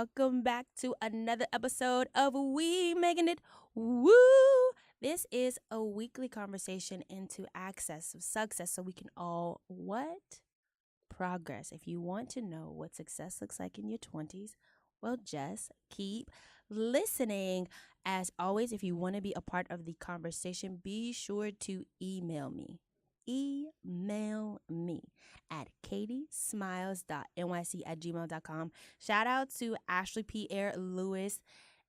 welcome back to another episode of We Making It Woo. This is a weekly conversation into access of success so we can all what? Progress. If you want to know what success looks like in your 20s, well, just keep listening. As always, if you want to be a part of the conversation, be sure to email me. Email me at katiesmiles.nyc@gmail.com. Shout out to Ashley Pierre Lewis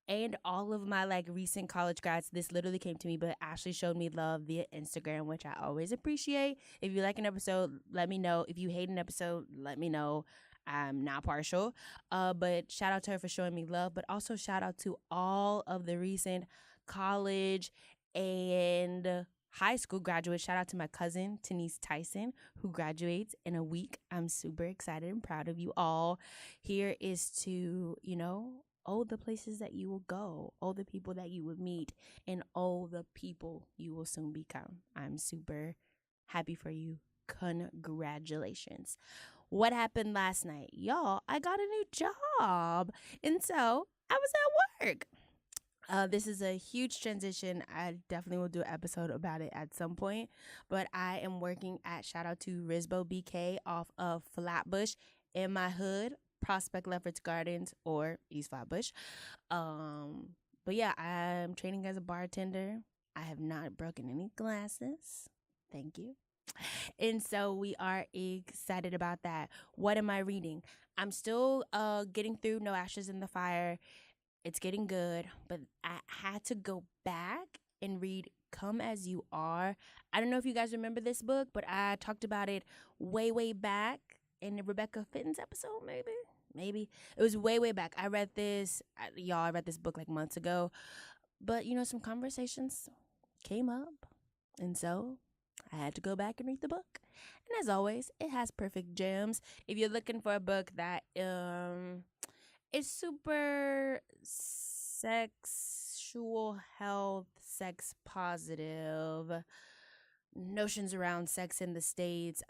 and all of my recent college grads. This literally came to me, but Ashley showed me love via Instagram, which I always appreciate. If you like an episode, let me know. If you hate an episode, let me know. I'm not partial. But shout out to her for showing me love. But also shout out to all of the recent college and high school graduates. Shout out to my cousin, Denise Tyson, who graduates in a week. I'm super excited and proud of you all. Here is to, all the places that you will go, all the people that you will meet, and all the people you will soon become. I'm super happy for you. Congratulations. What happened last night? Y'all, I got a new job. And so I was at work. This is a huge transition. I definitely will do an episode about it at some point. But I am working at, shout out to Risbo BK off of Flatbush in my hood, Prospect Lefferts Gardens or East Flatbush. But yeah, I'm training as a bartender. I have not broken any glasses. Thank you. And so we are excited about that. What am I reading? I'm still getting through No Ashes in the Fire. It's getting good, but I had to go back and read Come As You Are. I don't know if you guys remember this book, but I talked about it way back in the Rebecca Fitton's episode, maybe. It was way back. I read this book months ago, but some conversations came up, and so I had to go back and read the book. And as always, it has perfect gems. If you're looking for a book that it's super sexual health, sex positive, notions around sex in the States.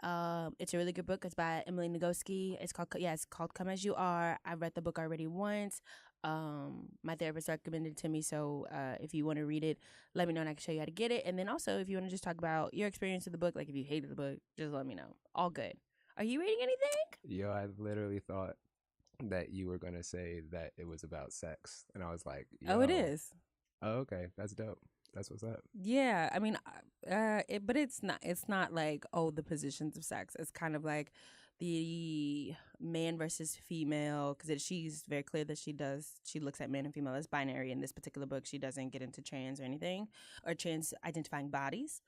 It's a really good book. It's by Emily Nagoski. It's called Come As You Are. I've read the book already once. My therapist recommended it to me, so if you want to read it, let me know and I can show you how to get it. And then also, if you want to just talk about your experience with the book, if you hated the book, just let me know. All good. Are you reading anything? Yo, I literally thought that you were gonna say that it was about sex, and I was like, Oh, it is. Oh, okay, that's dope. That's what's up. Yeah, I mean, but it's not. It's not the positions of sex. It's kind of like the man versus female, because she's very clear that she looks at man and female as binary. In this particular book, she doesn't get into trans or anything or trans identifying bodies.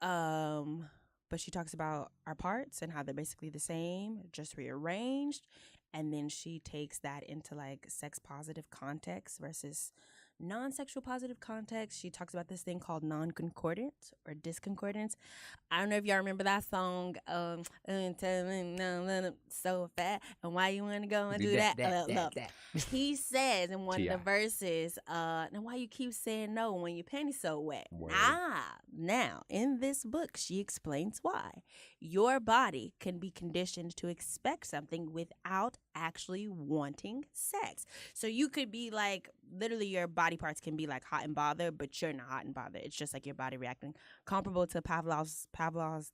But she talks about our parts and how they're basically the same, just rearranged. And then she takes that into sex positive context versus non-sexual positive context. She talks about this thing called non-concordance or disconcordance. I don't know if y'all remember that song, so fat, and why you want to go and do that. He says in one of the verses, now why you keep saying no when your panties so wet? Now, in this book, she explains why. Your body can be conditioned to expect something without actually wanting sex. So you could be literally your body parts can be hot and bothered, but you're not hot and bothered. It's just your body reacting, comparable to Pavlov's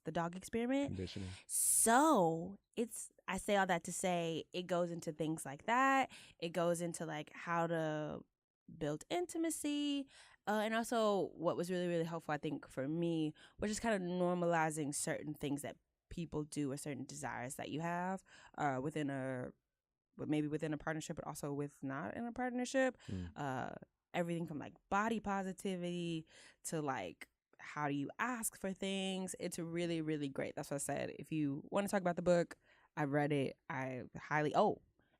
the dog experiment. Conditioning. So I say all that to say it goes into things like that. It goes into how to build intimacy. And also what was really, really helpful, I think, for me, was just kind of normalizing certain things that people do or certain desires that you have within a partnership, but also with not in a partnership. Everything from body positivity to how do you ask for things. It's really, really great. That's what I said. If you want to talk about the book, I read it. I highly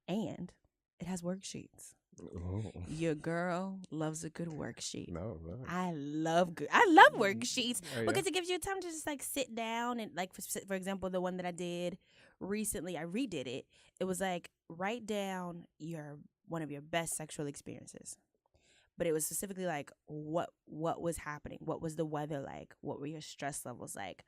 and it has worksheets. Oh. Your girl loves a good worksheet. No. I love worksheets because it gives you time to just sit down and for example, the one that I did recently, I redid it. It was write down one of your best sexual experiences. But it was specifically what was happening, what was the weather like, what were your stress levels like,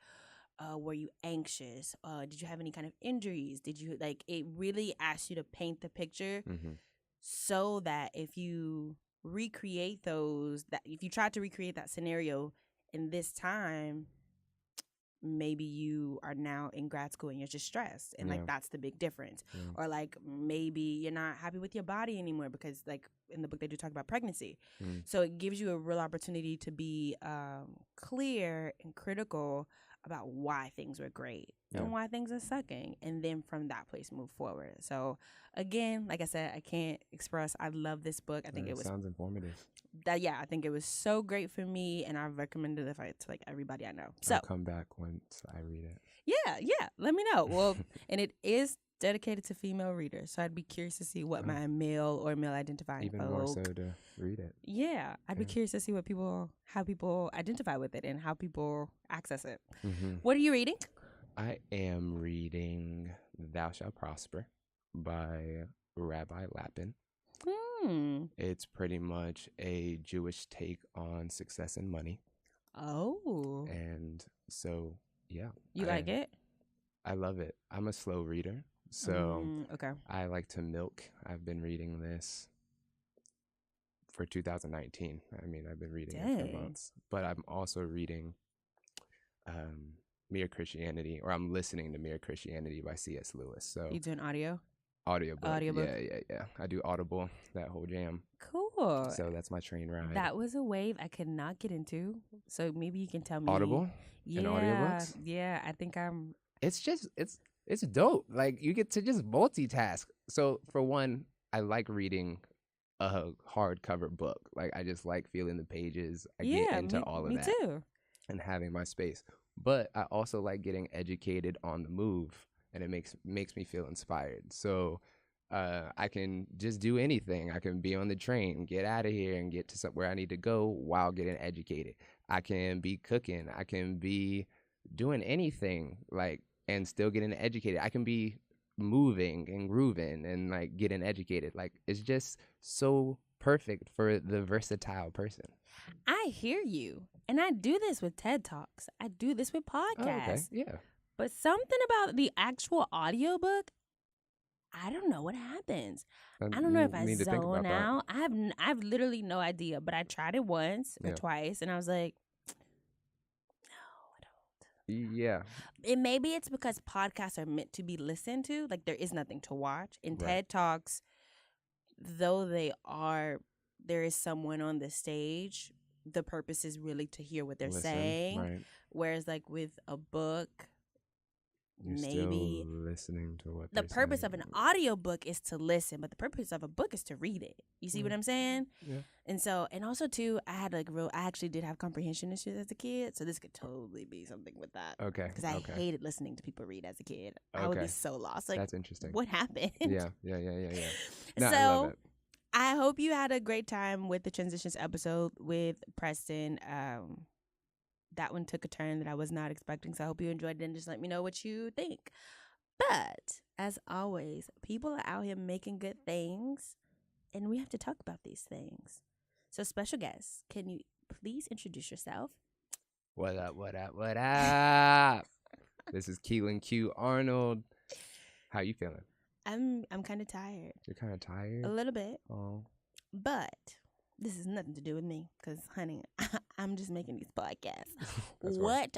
were you anxious, did you have any kind of injuries, did you it really asked you to paint the picture so that if you recreate those, that if you try to recreate that scenario in this time, maybe you are now in grad school and you're just stressed, and like that's the big difference. Or like maybe you're not happy with your body anymore, because like in the book they do talk about pregnancy. So it gives you a real opportunity to be clear and critical about why things were great and why things are sucking, and then from that place move forward. So again, like I said, I can't express, I love this book. I think it was sounds informative. I think it was so great for me, and I've recommended it to like everybody I know. So I'll come back once I read it. Yeah, let me know. Well, and it is dedicated to female readers, so I'd be curious to see what my male or male identifying even more so to read it. Yeah, I'd be curious to see how people identify with it and how people access it. What are you reading? I am reading Thou Shalt Prosper by Rabbi Lapin. It's pretty much a Jewish take on success and money. Oh. And so, yeah. You like it? I love it. I'm a slow reader, so okay. I like to milk. I've been reading this for 2019. I mean, I've been reading it for months. But I'm also reading Mere Christianity, or I'm listening to Mere Christianity by C.S. Lewis. So you doing audio? Audiobook. Yeah. I do Audible, that whole jam. Cool. So that's my train ride. That was a wave I could not get into. So maybe you can tell me. Audible? Yeah. And audiobooks? Yeah, I think I'm. It's dope. Like, you get to just multitask. So for one, I like reading a hardcover book. Like, I just like feeling the pages. I get into all of that. Me too. And having my space. But I also like getting educated on the move. And it makes me feel inspired. So I can just do anything. I can be on the train, get out of here, and get to somewhere I need to go while getting educated. I can be cooking. I can be doing anything, like, and still getting educated. I can be moving and grooving and like getting educated. Like, it's just so perfect for the versatile person. I hear you, and I do this with TED Talks. I do this with podcasts. Oh, okay. Yeah. But something about the actual audiobook, I don't know what happens. I don't know if I zone out. I've literally no idea, but I tried it once or twice, and I was like, no, I don't. Yeah. And maybe it's because podcasts are meant to be listened to. Like, there is nothing to watch. In TED Talks, though there is someone on the stage, the purpose is really to hear what they're saying. Right. Whereas, like, with a book, You're maybe still listening to what the purpose of an audiobook is to listen, but the purpose of a book is to read it. You see what I'm saying? Yeah. And also too, I actually did have comprehension issues as a kid, so this could totally be something with that. Okay. Because I hated listening to people read as a kid. Okay. I would be so lost. Like, that's interesting. What happened? Yeah. No, so I love it. I hope you had a great time with the Transitions episode with Preston. That one took a turn that I was not expecting, so I hope you enjoyed it, and just let me know what you think. But as always, people are out here making good things, and we have to talk about these things. So, special guest, can you please introduce yourself? What up? This is Quilan Arnold. How you feeling? I'm kind of tired. You're kind of tired? A little bit. Oh. But this has nothing to do with me, because, honey, I'm just making these podcasts. What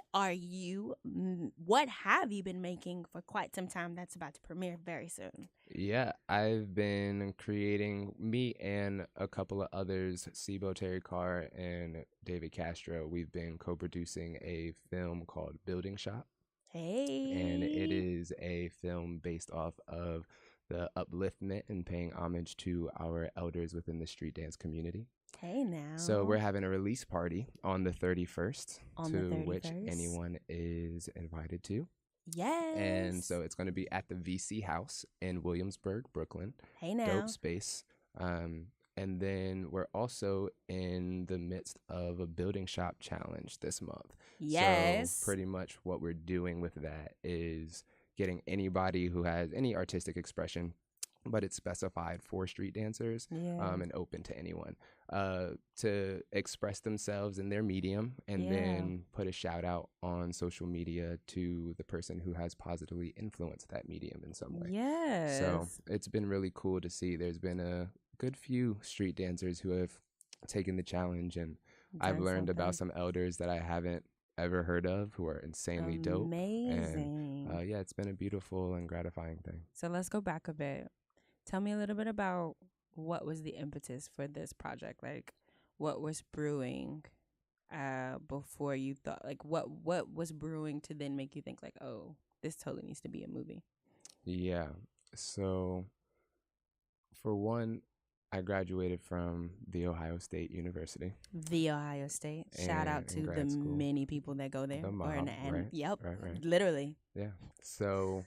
have you been making for quite some time that's about to premiere very soon? Yeah, I've been creating, me and a couple of others, Sibo Terry Carr and David Castro, we've been co-producing a film called Building Shop. Hey. And it is a film based off of the upliftment and paying homage to our elders within the street dance community. Hey now. So we're having a release party on the 31st, which anyone is invited to. Yes. And so it's going to be at the VC House in Williamsburg, Brooklyn. Hey now. Dope space. And then we're also in the midst of a building shop challenge this month. Yes. So pretty much what we're doing with that is getting anybody who has any artistic expression, but it's specified for street dancers, and open to anyone, to express themselves in their medium, and then put a shout out on social media to the person who has positively influenced that medium in some way. Yes. So it's been really cool to see. There's been good few street dancers who have taken the challenge, and I've Done learned about something some elders that I haven't ever heard of who are insanely dope. And amazing. yeah, it's been a beautiful and gratifying thing. So let's go back a bit. Tell me a little bit about what was the impetus for this project. Like, what was brewing before you thought, like, what was brewing to then make you think, like, oh, this totally needs to be a movie? Yeah. So, for one, I graduated from The Ohio State University The Ohio State. Shout out and in to the grad school. many people that go there. The Or mob, and right? yep, Right. literally. Yeah. So,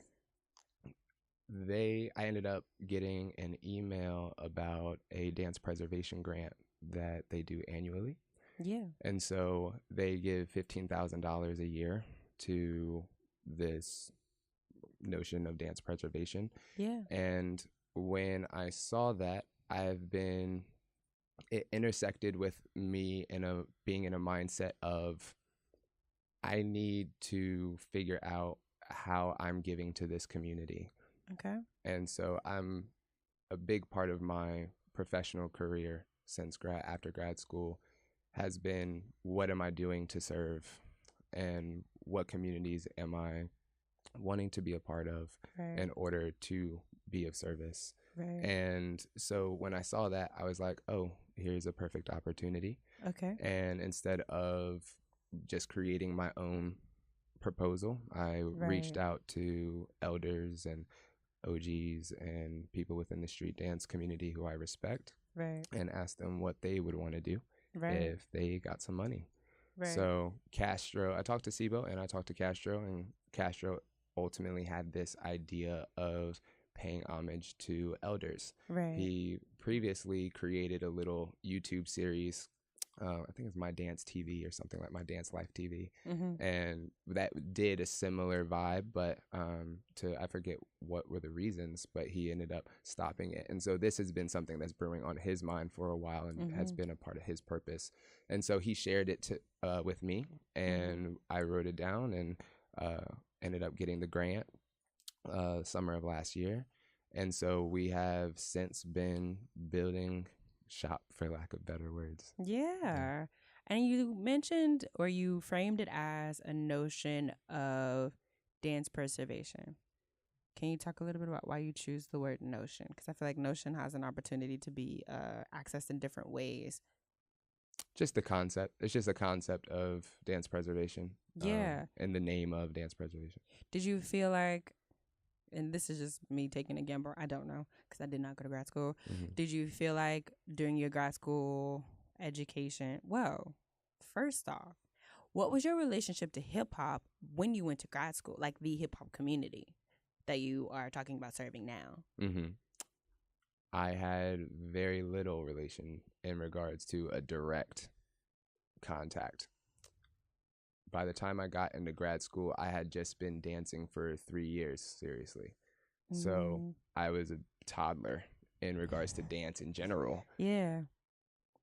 I ended up getting an email about a dance preservation grant that they do annually. Yeah. And so they give $15,000 a year to this notion of dance preservation. Yeah. And when I saw that, it intersected with me being in a mindset of I need to figure out how I'm giving to this community. Okay. And so a big part of my professional career since after grad school has been, what am I doing to serve, and what communities am I wanting to be a part of Right. in order to be of service. Right. And so when I saw that, I was like, oh, here's a perfect opportunity. Okay. And instead of just creating my own proposal, I reached out to elders and OGs and people within the street dance community who I respect, Right. and asked them what they would want to do Right. if they got some money. Right. So I talked to Sibo and I talked to Castro, and Castro ultimately had this idea of paying homage to elders. Right. He previously created a little YouTube series, I think it's My Dance TV or something, like My Dance Life TV, and that did a similar vibe, but I forget what were the reasons, but he ended up stopping it. And so this has been something that's brewing on his mind for a while and has been a part of his purpose. And so he shared it with me, and I wrote it down and ended up getting the grant summer of last year. And so we have since been building shop, for lack of better words. Yeah. And you mentioned, or you framed it as, a notion of dance preservation. Can you talk a little bit about why you choose the word notion? Because I feel like notion has an opportunity to be accessed in different ways. Just the concept. It's just a concept of dance preservation. Yeah. In the name of dance preservation. Did you feel like, and this is just me taking a gamble, I don't know, because I did not go to grad school. Did you feel like during your grad school education, well, first off, what was your relationship to hip hop when you went to grad school, like the hip hop community that you are talking about serving now? I had very little relation in regards to a direct contact. By the time I got into grad school, I had just been dancing for 3 years, seriously. So I was a toddler in regards to dance in general. Yeah.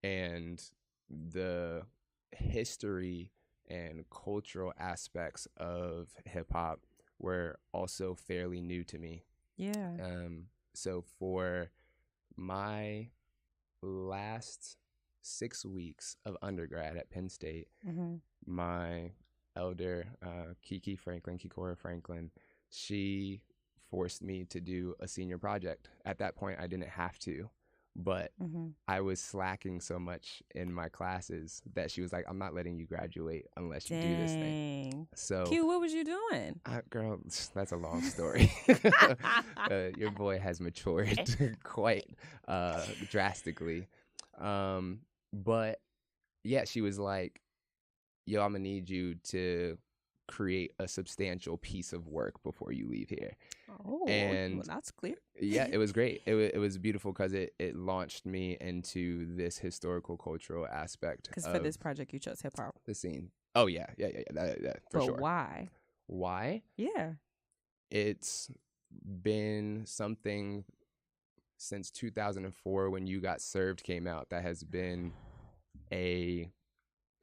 And the history and cultural aspects of hip hop were also fairly new to me. Yeah. So for my last 6 weeks of undergrad at Penn State, my elder, Kikora Franklin, she forced me to do a senior project. At that point, I didn't have to, but I was slacking so much in my classes that she was like, I'm not letting you graduate unless you do this thing. So, Q, what was you doing? Girl, that's a long story. Your boy has matured quite drastically. But yeah, she was like, yo, I'm gonna need you to create a substantial piece of work before you leave here. Oh, and well, that's clear. Yeah, it was great. It was beautiful because it launched me into this historical cultural aspect. Because for this project, you chose hip hop. The scene. Oh yeah, that, for but sure. Why? Why? Yeah. It's been something since 2004 when You Got Served came out that has been a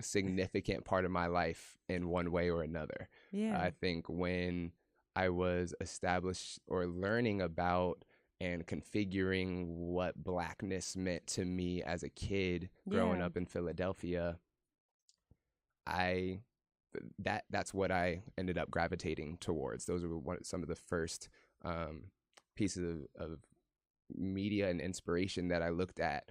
significant part of my life in one way or another. Yeah. I think when I was established or learning about and configuring what Blackness meant to me as a kid growing Yeah. up in Philadelphia, that's what I ended up gravitating towards. Those were some of the first pieces of media and inspiration that I looked at,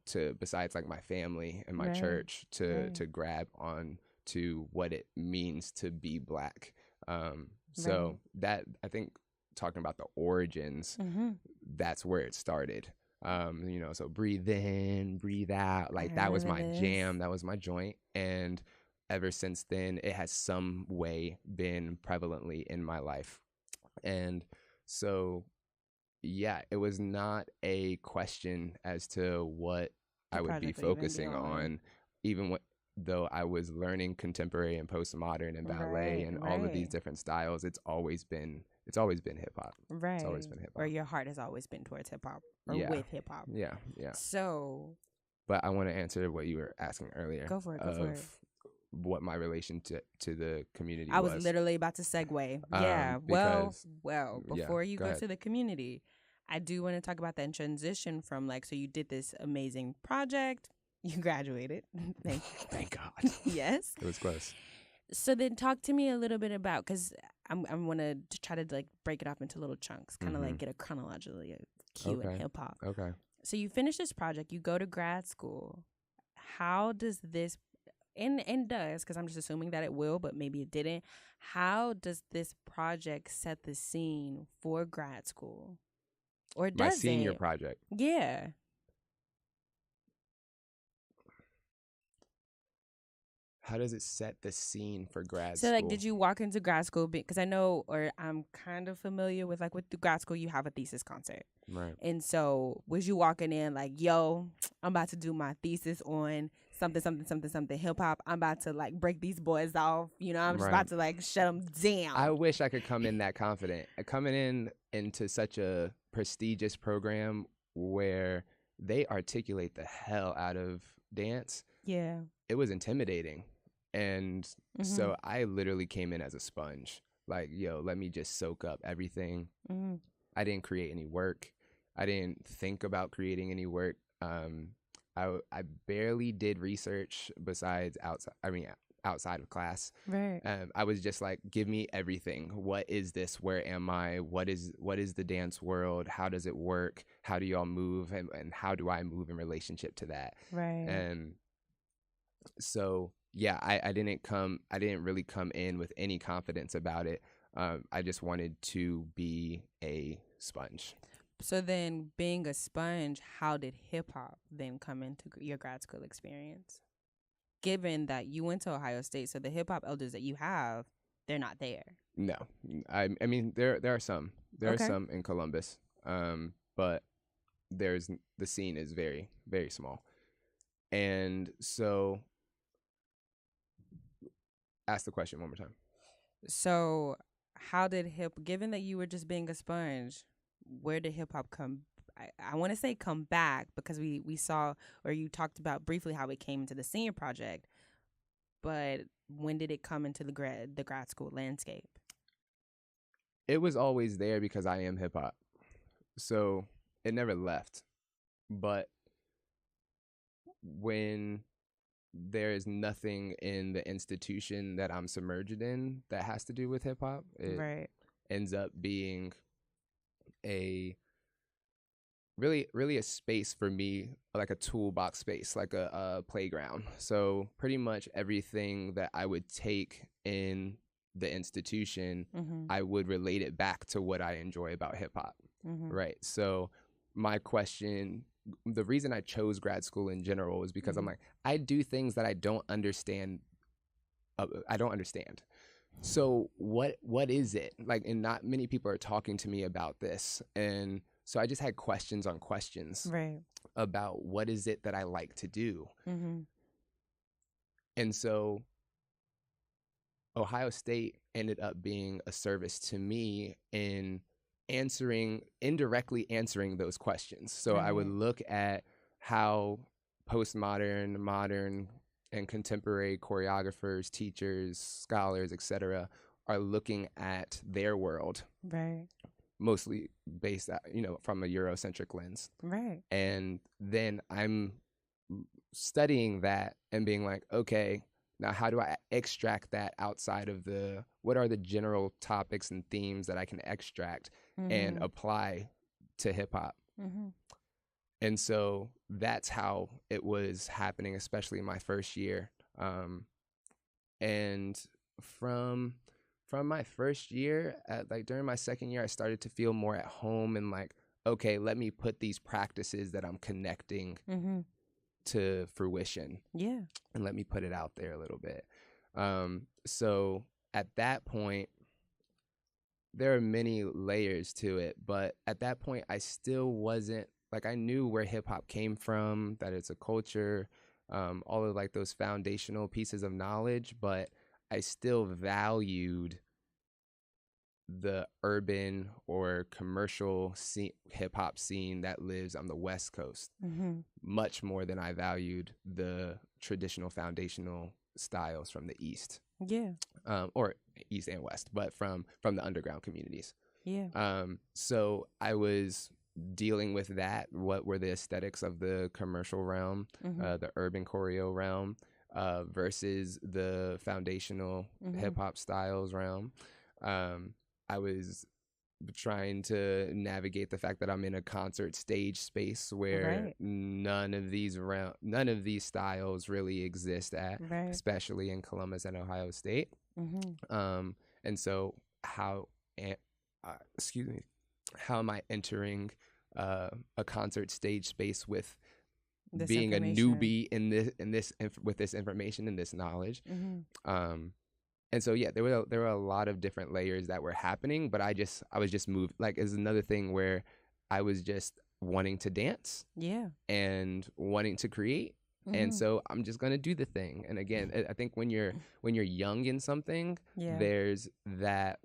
to besides like my family and my Right. church, to Right. grab on to what it means to be Black. Right. So that, I think, talking about the origins, Mm-hmm. that's where it started. So breathe in, breathe out, I like that was remember my this. jam, that was my joint. And ever since then, it has some way been prevalently in my life. And so, yeah, it was not a question as to what The I would be project that you're gonna be focusing on. on, even though I was learning contemporary and postmodern and ballet Right. and all of these Right. different styles. It's always been hip hop. It's always Right. been hip Or hop. your heart has always been towards hip hop or Yeah, with hip hop. yeah, yeah. So But I want to answer what you were asking earlier go for it. Go for of it. what my relation to the community I was was. literally about to segue. Yeah. Well, Because yeah, before you go go ahead. to the community, I do want to talk about that transition from like, so you did this amazing project, you graduated. Thank God. Yes. It was close. So then talk to me a little bit about, because I'm want to try to like break it up into little chunks, kind of like get a chronologically cue in Okay. hip hop. Okay. So you finish this project, you go to grad school. How does this, and does, because I'm just assuming that it will, but maybe it didn't. How does this project set the scene for grad school? Or does My senior it? project. Yeah. How does it set the scene for grad So, school? like, did you walk into grad school? Because I know, or I'm kind of familiar with, like, with the grad school, you have a thesis concert. Right. And so, was you walking in like, yo, I'm about to do my thesis on something hip hop. I'm about to like break these boys off. You know, I'm just Right. about to like shut them down. I wish I could come in that confident. Coming into such a prestigious program where they articulate the hell out of dance, Yeah. it was intimidating. And so I literally came in as a sponge. Like, yo, let me just soak up everything. I didn't create any work. I didn't think about creating any work. I barely did research besides outside of class. Right. I was just like, give me everything. What is this? Where am I? What is the dance world? How does it work? How do y'all move? And how do I move in relationship to that? Right. And so, yeah, I didn't really come in with any confidence about it. I just wanted to be a sponge. So then, being a sponge, how did hip hop then come into your grad school experience? Given that you went to Ohio State, so the hip hop elders that you have, they're not there. No, I mean there are some. There Okay. are some in Columbus, but the scene is very, very small. And so, ask the question one more time. So, how did given that you were just being a sponge, where did hip hop come? I want to say come back, because we saw, or you talked about briefly how it came into the senior project, but when did it come into the grad school landscape? It was always there because I am hip hop, so it never left. But when there is nothing in the institution that I'm submerged in that has to do with hip hop, it Right. ends up being a really a space for me, like a toolbox space, like a playground. So pretty much everything that I would take in the institution, I would relate it back to what I enjoy about hip hop. Right. So my question, the reason I chose grad school in general was because I'm like, I do things that I don't understand. So what is it like? And not many people are talking to me about this. And so I just had questions on questions about what is it that I like to do. And so Ohio State ended up being a service to me in indirectly answering those questions. So I would look at how postmodern, modern, and contemporary choreographers, teachers, scholars, etc., are looking at their world. Right. mostly based, from a Eurocentric lens. Right. And then I'm studying that and being like, okay, now how do I extract that outside of what are the general topics and themes that I can extract and apply to hip hop? And so that's how it was happening, especially in my first year. And from my first year, during my second year, I started to feel more at home and like, okay, let me put these practices that I'm connecting to fruition. Yeah. And let me put it out there a little bit. So at that point, there are many layers to it, but at that point, I still wasn't like, I knew where hip hop came from, that it's a culture, all of like those foundational pieces of knowledge, but I still valued the urban or commercial hip hop scene that lives on the West Coast much more than I valued the traditional foundational styles from the East. Yeah. Or East and West, but from the underground communities. Yeah. So I was dealing with that. What were the aesthetics of the commercial realm, the urban choreo realm, versus the foundational hip hop styles realm. I was trying to navigate the fact that I'm in a concert stage space where none of these styles really exist especially in Columbus and Ohio State. And so how am I entering a concert stage space with being a newbie with this information and this knowledge? And so, yeah, there were a lot of different layers that were happening, but I was just moved. Like, it's another thing where I was just wanting to dance, and wanting to create, and so I'm just gonna do the thing. And again, I think when you're young in something, there's that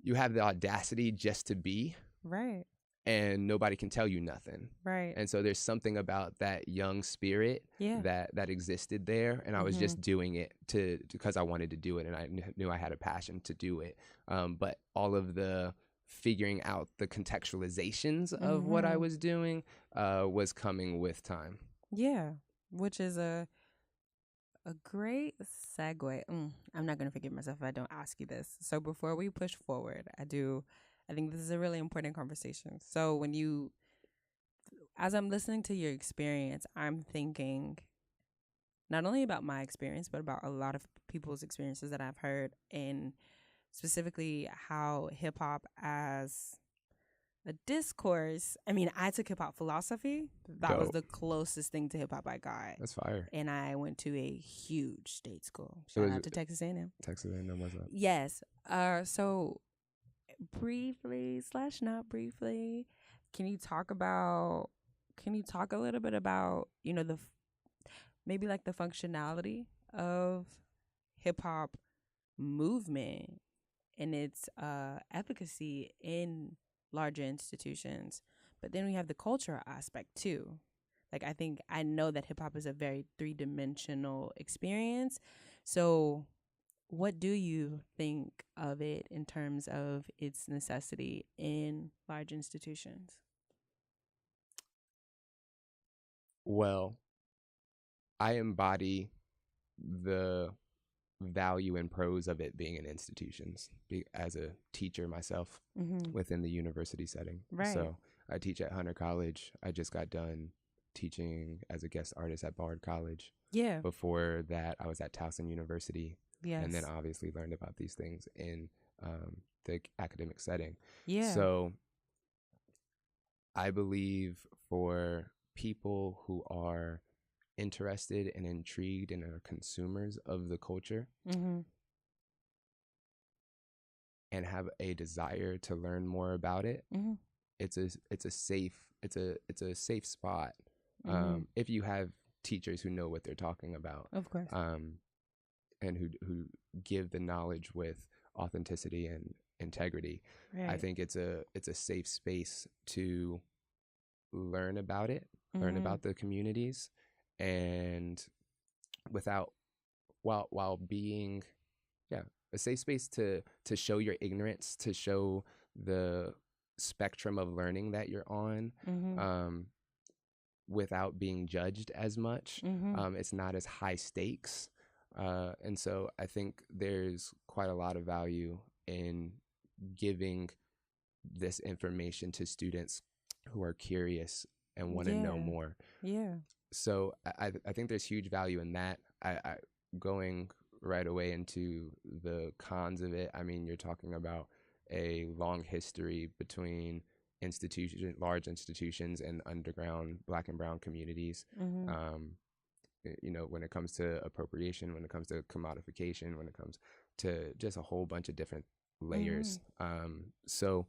you have the audacity just to be right. And nobody can tell you nothing. Right. And so there's something about that young spirit that existed there. And I was just doing it because I wanted to do it. And I knew I had a passion to do it. But all of the figuring out the contextualizations of what I was doing was coming with time. Yeah. Which is a great segue. I'm not going to forgive myself if I don't ask you this. So before we push forward, I think this is a really important conversation. So as I'm listening to your experience, I'm thinking not only about my experience, but about a lot of people's experiences that I've heard, and specifically how hip hop as a discourse. I mean, I took hip hop philosophy. That was the closest thing to hip hop I got. That's fire. And I went to a huge state school. Shout out to Texas A&M. Texas A&M, what's up? Yes. So briefly / not briefly, can you talk a little bit about, maybe like the functionality of hip hop movement and its efficacy in larger institutions? But then we have the cultural aspect too. Like, I know that hip hop is a very 3-dimensional experience. So what do you think of it in terms of its necessity in large institutions? Well, I embody the value and pros of it being in institutions as a teacher myself within the university setting. Right. So I teach at Hunter College. I just got done teaching as a guest artist at Bard College. Yeah. Before that, I was at Towson University. Yes. And then obviously learned about these things in the academic setting. Yeah. So I believe for people who are interested and intrigued and are consumers of the culture and have a desire to learn more about it, it's a safe spot if you have teachers who know what they're talking about, of course, and who give the knowledge with authenticity and integrity. Right. I think it's a safe space to learn about it, learn about the communities, and while being safe space to show your ignorance, to show the spectrum of learning that you're on, without being judged as much. It's not as high stakes. And so I think there's quite a lot of value in giving this information to students who are curious and want to know more. Yeah. So I think there's huge value in that. I going right away into the cons of it. I mean, you're talking about a long history between large institutions and underground Black and brown communities. When it comes to appropriation, when it comes to commodification, when it comes to just a whole bunch of different layers. So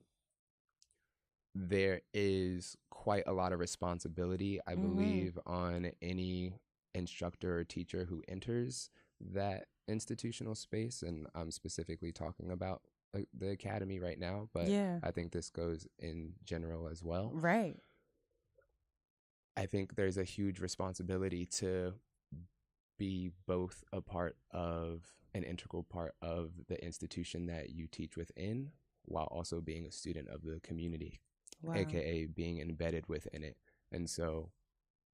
there is quite a lot of responsibility, I believe, on any instructor or teacher who enters that institutional space. And I'm specifically talking about the academy right now, but I think this goes in general as well. Right. I think there's a huge responsibility to be both a part of an integral part of the institution that you teach within, while also being a student of the community, aka being embedded within it. And so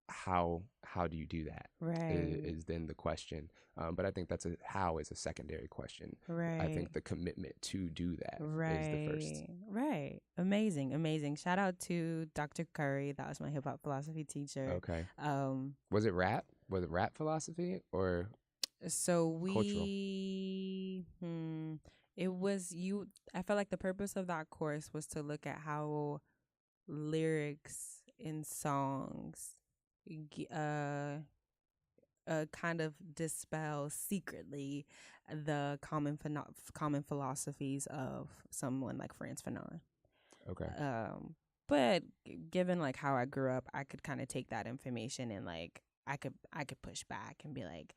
how do you do that? Is then the question. But I think how is a secondary question. I think the commitment to do that is the first. Right. Amazing. Shout out to Dr. Curry. That was my hip hop philosophy teacher. Okay. Was it rap? Was it rap philosophy or so cultural? It was I felt like the purpose of that course was to look at how lyrics in songs kind of dispel secretly the common philosophies of someone like Frantz Fanon. Okay. But given like how I grew up, I could kind of take that information and like I could push back and be like,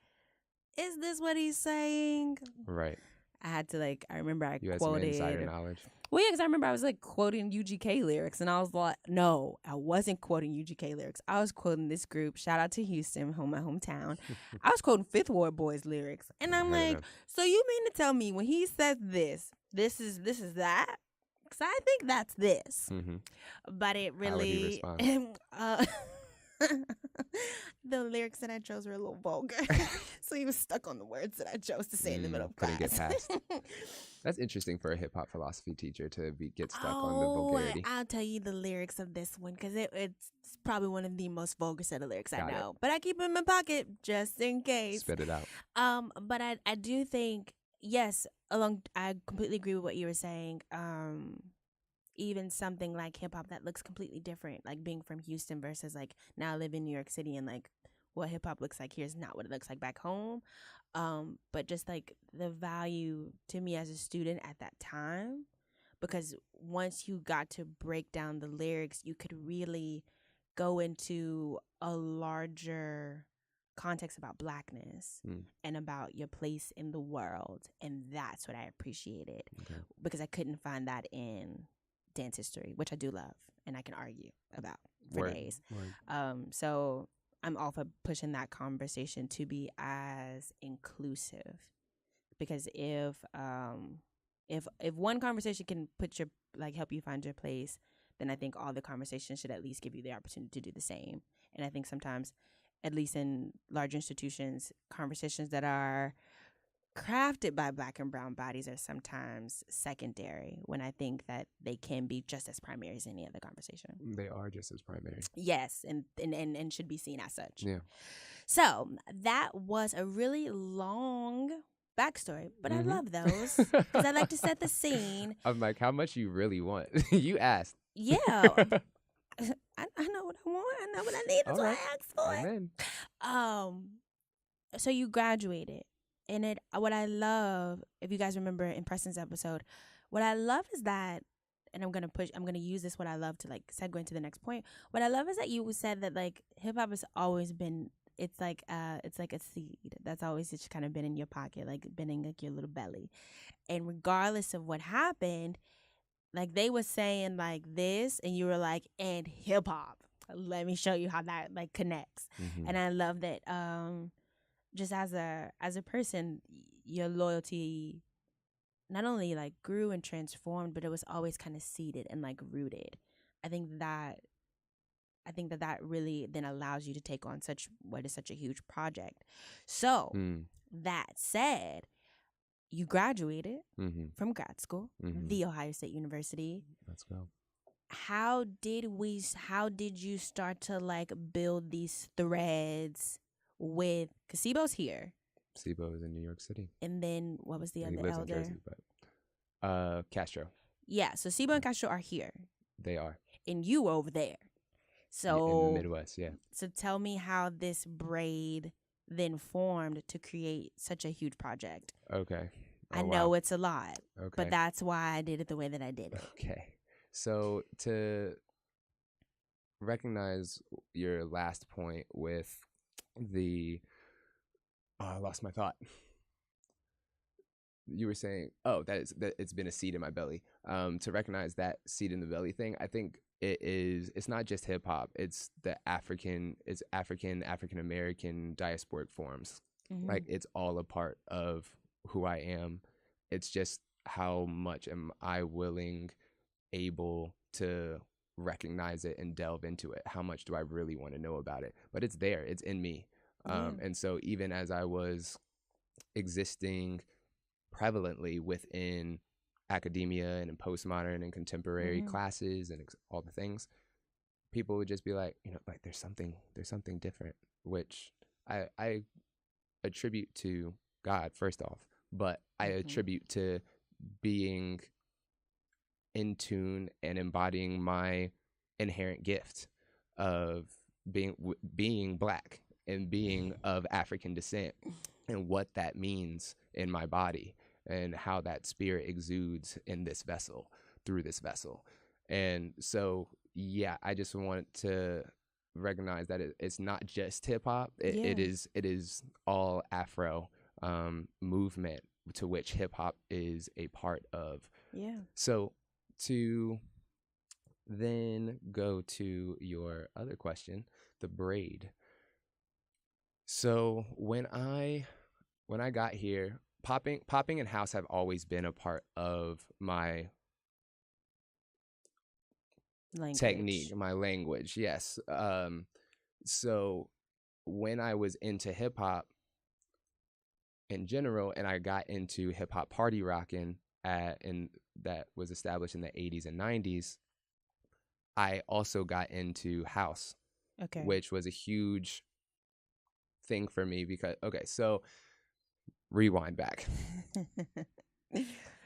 is this what he's saying? Right. I had to like, I remember I you quoted. Had some insider knowledge. Well, yeah, because I remember I was like quoting UGK lyrics, and I was like, no, I wasn't quoting UGK lyrics. I was quoting this group. Shout out to Houston, my hometown. I was quoting Fifth Ward Boys lyrics, and I'm like, so you mean to tell me when he says this is that? Because I think that's this. But it really. How would he respond? The lyrics that I chose were a little vulgar, so he was stuck on the words that I chose to say in the middle of class. Couldn't get past. That's interesting for a hip hop philosophy teacher to get stuck on the vulgarity. I'll tell you the lyrics of this one because it's probably one of the most vulgar set of lyrics I know. But I keep them in my pocket just in case. Spit it out. But I do think yes. I completely agree with what you were saying. Even something like hip hop that looks completely different, like being from Houston versus like now I live in New York City, and like what hip hop looks like here is not what it looks like back home. But just like the value to me as a student at that time, because once you got to break down the lyrics, you could really go into a larger context about Blackness and about your place in the world. And that's what I appreciated because I couldn't find that in dance history, which I do love and I can argue about for days. So I'm all for pushing that conversation to be as inclusive, because if one conversation can help you find your place, then I think all the conversations should at least give you the opportunity to do the same. And I think sometimes, at least in large institutions, conversations that are crafted by Black and brown bodies are sometimes secondary, when I think that they can be just as primary as any other conversation. They are just as primary. Yes, and should be seen as such. Yeah. So that was a really long backstory, but I love those because I like to set the scene. I'm like, how much you really want? You asked. Yeah. I know what I want. I know what I need. That's what I asked for. Amen. So you graduated. And what I love, if you guys remember in Preston's episode, what I love is that, and I'm gonna use this what I love to like segue into the next point. What I love is that you said that like hip hop has always been, it's like a seed that's always just kind of been in your pocket, like been in like your little belly, and regardless of what happened, like they were saying like this, and you were like, and hip hop. Let me show you how that like connects, and I love that. Just as a person, your loyalty not only like grew and transformed, but it was always kind of seated and like rooted. I think that that really then allows you to take on what is such a huge project. So Mm. that said, you graduated Mm-hmm. from grad school, Mm-hmm. The Ohio State University. Let's go. How did you start to like build these threads with, because SIBO's here, SIBO is in New York City. and then what was the He other lives elder? in Jersey, but Castro. Yeah, so SIBO and Castro are here, They are. and you over there. So in the Midwest, yeah. So tell me how this braid then formed to create such a huge project. Okay. Oh, I know it's a lot, okay. but that's why I did it the way that I did it. Okay. So to recognize your last point with the, I lost my thought. You were saying, that it's been a seed in my belly. To recognize that seed in the belly thing, I think it's not just hip hop. It's African American diasporic forms. Mm-hmm. Like, it's all a part of who I am. It's just how much am I able to recognize it and delve into it? How much do I really want to know about it? But it's there. It's in me. And so even as I was existing prevalently within academia and in postmodern and contemporary classes and all the things, people would just be like, like there's something different, which I attribute to God first off, but I attribute to being in tune and embodying my inherent gift of being Black and being of African descent, and what that means in my body and how that spirit exudes in this vessel, through this vessel. And so, yeah, I just want to recognize that it's not just hip hop. It is all Afro movement to which hip hop is a part of. Yeah. So to then go to your other question, the braid. So when I got here, popping and house have always been a part of my technique, my language. Yes. So when I was into hip hop in general, and I got into hip hop party rocking and that was established in the 80s and 90s, I also got into house, which was a huge thing for me because, so rewind back.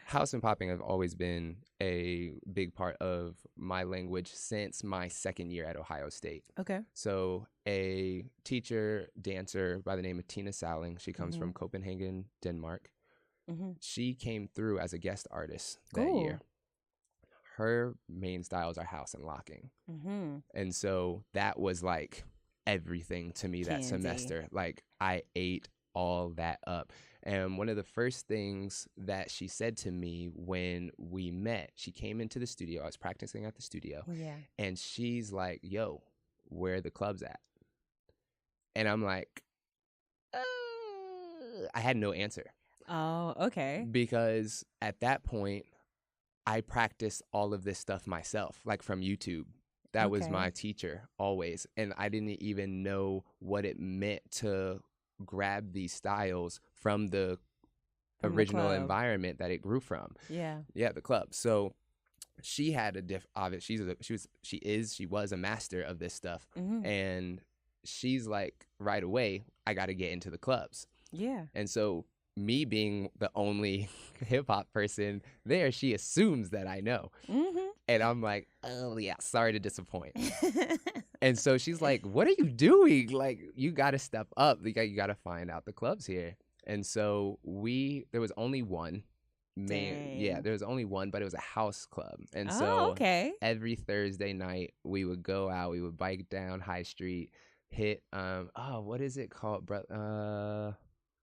House and popping have always been a big part of my language since my second year at Ohio State. Okay. So a teacher, dancer by the name of Tina Salling, she comes from Copenhagen, Denmark. She came through as a guest artist that year. Her main styles are house and locking. And so that was like everything to me that semester. Like, I ate all that up. And one of the first things that she said to me when we met, she came into the studio. I was practicing at the studio. Yeah. And she's like, yo, where are the clubs at? And I'm like, I had no answer. Oh, okay. Because at that point, I practiced all of this stuff myself, like from YouTube. That was my teacher always. And I didn't even know what it meant to grab these styles from the original environment that it grew from. Yeah. Yeah, the club. So she had she was a master of this stuff. And she's like, right away, I got to get into the clubs. Yeah. And so me being the only hip hop person there, she assumes that I know. And I'm like, oh yeah, sorry to disappoint. And so she's like, what are you doing? Like, you got to step up. You got to find out the clubs here. And so there was only one. There was only one, but it was a house club. And every Thursday night we would go out, we would bike down High Street, hit, what is it called?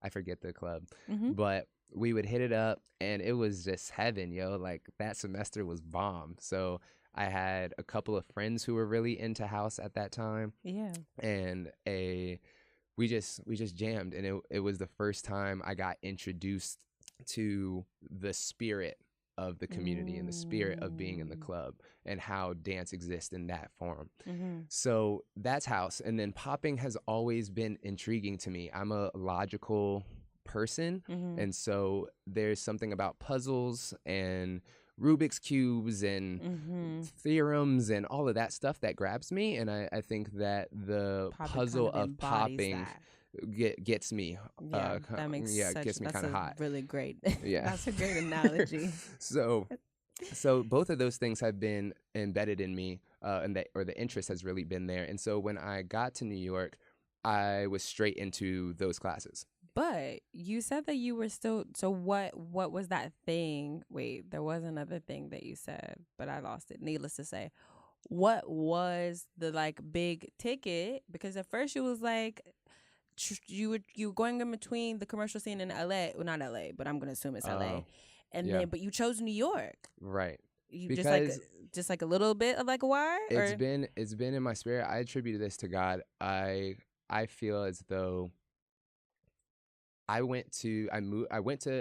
I forget the club, but we would hit it up and it was just heaven, yo. Like, that semester was bomb. So I had a couple of friends who were really into house at that time. Yeah. And we just jammed, and it was the first time I got introduced to the spirit of the community and the spirit of being in the club and how dance exists in that form. So that's house. And then popping has always been intriguing to me. I'm a logical person. And so there's something about puzzles and Rubik's cubes and theorems and all of that stuff that grabs me. And I think that the Popping puzzle kind of of popping gets me that makes gets me kind of hot. Really great. Yeah. That's a great analogy. So both of those things have been embedded in me, and the interest has really been there. And so when I got to New York, I was straight into those classes. But you said that you were still, so what was that thing? Wait, there was another thing that you said, but I lost it. Needless to say, what was the like big ticket? Because at first you was like, you were going in between the commercial scene in LA, well not LA, but I'm gonna assume it's LA, and then but you chose New York, right? You because just like a little bit of like a why? It's been in my spirit. I attribute this to God. I feel as though I went to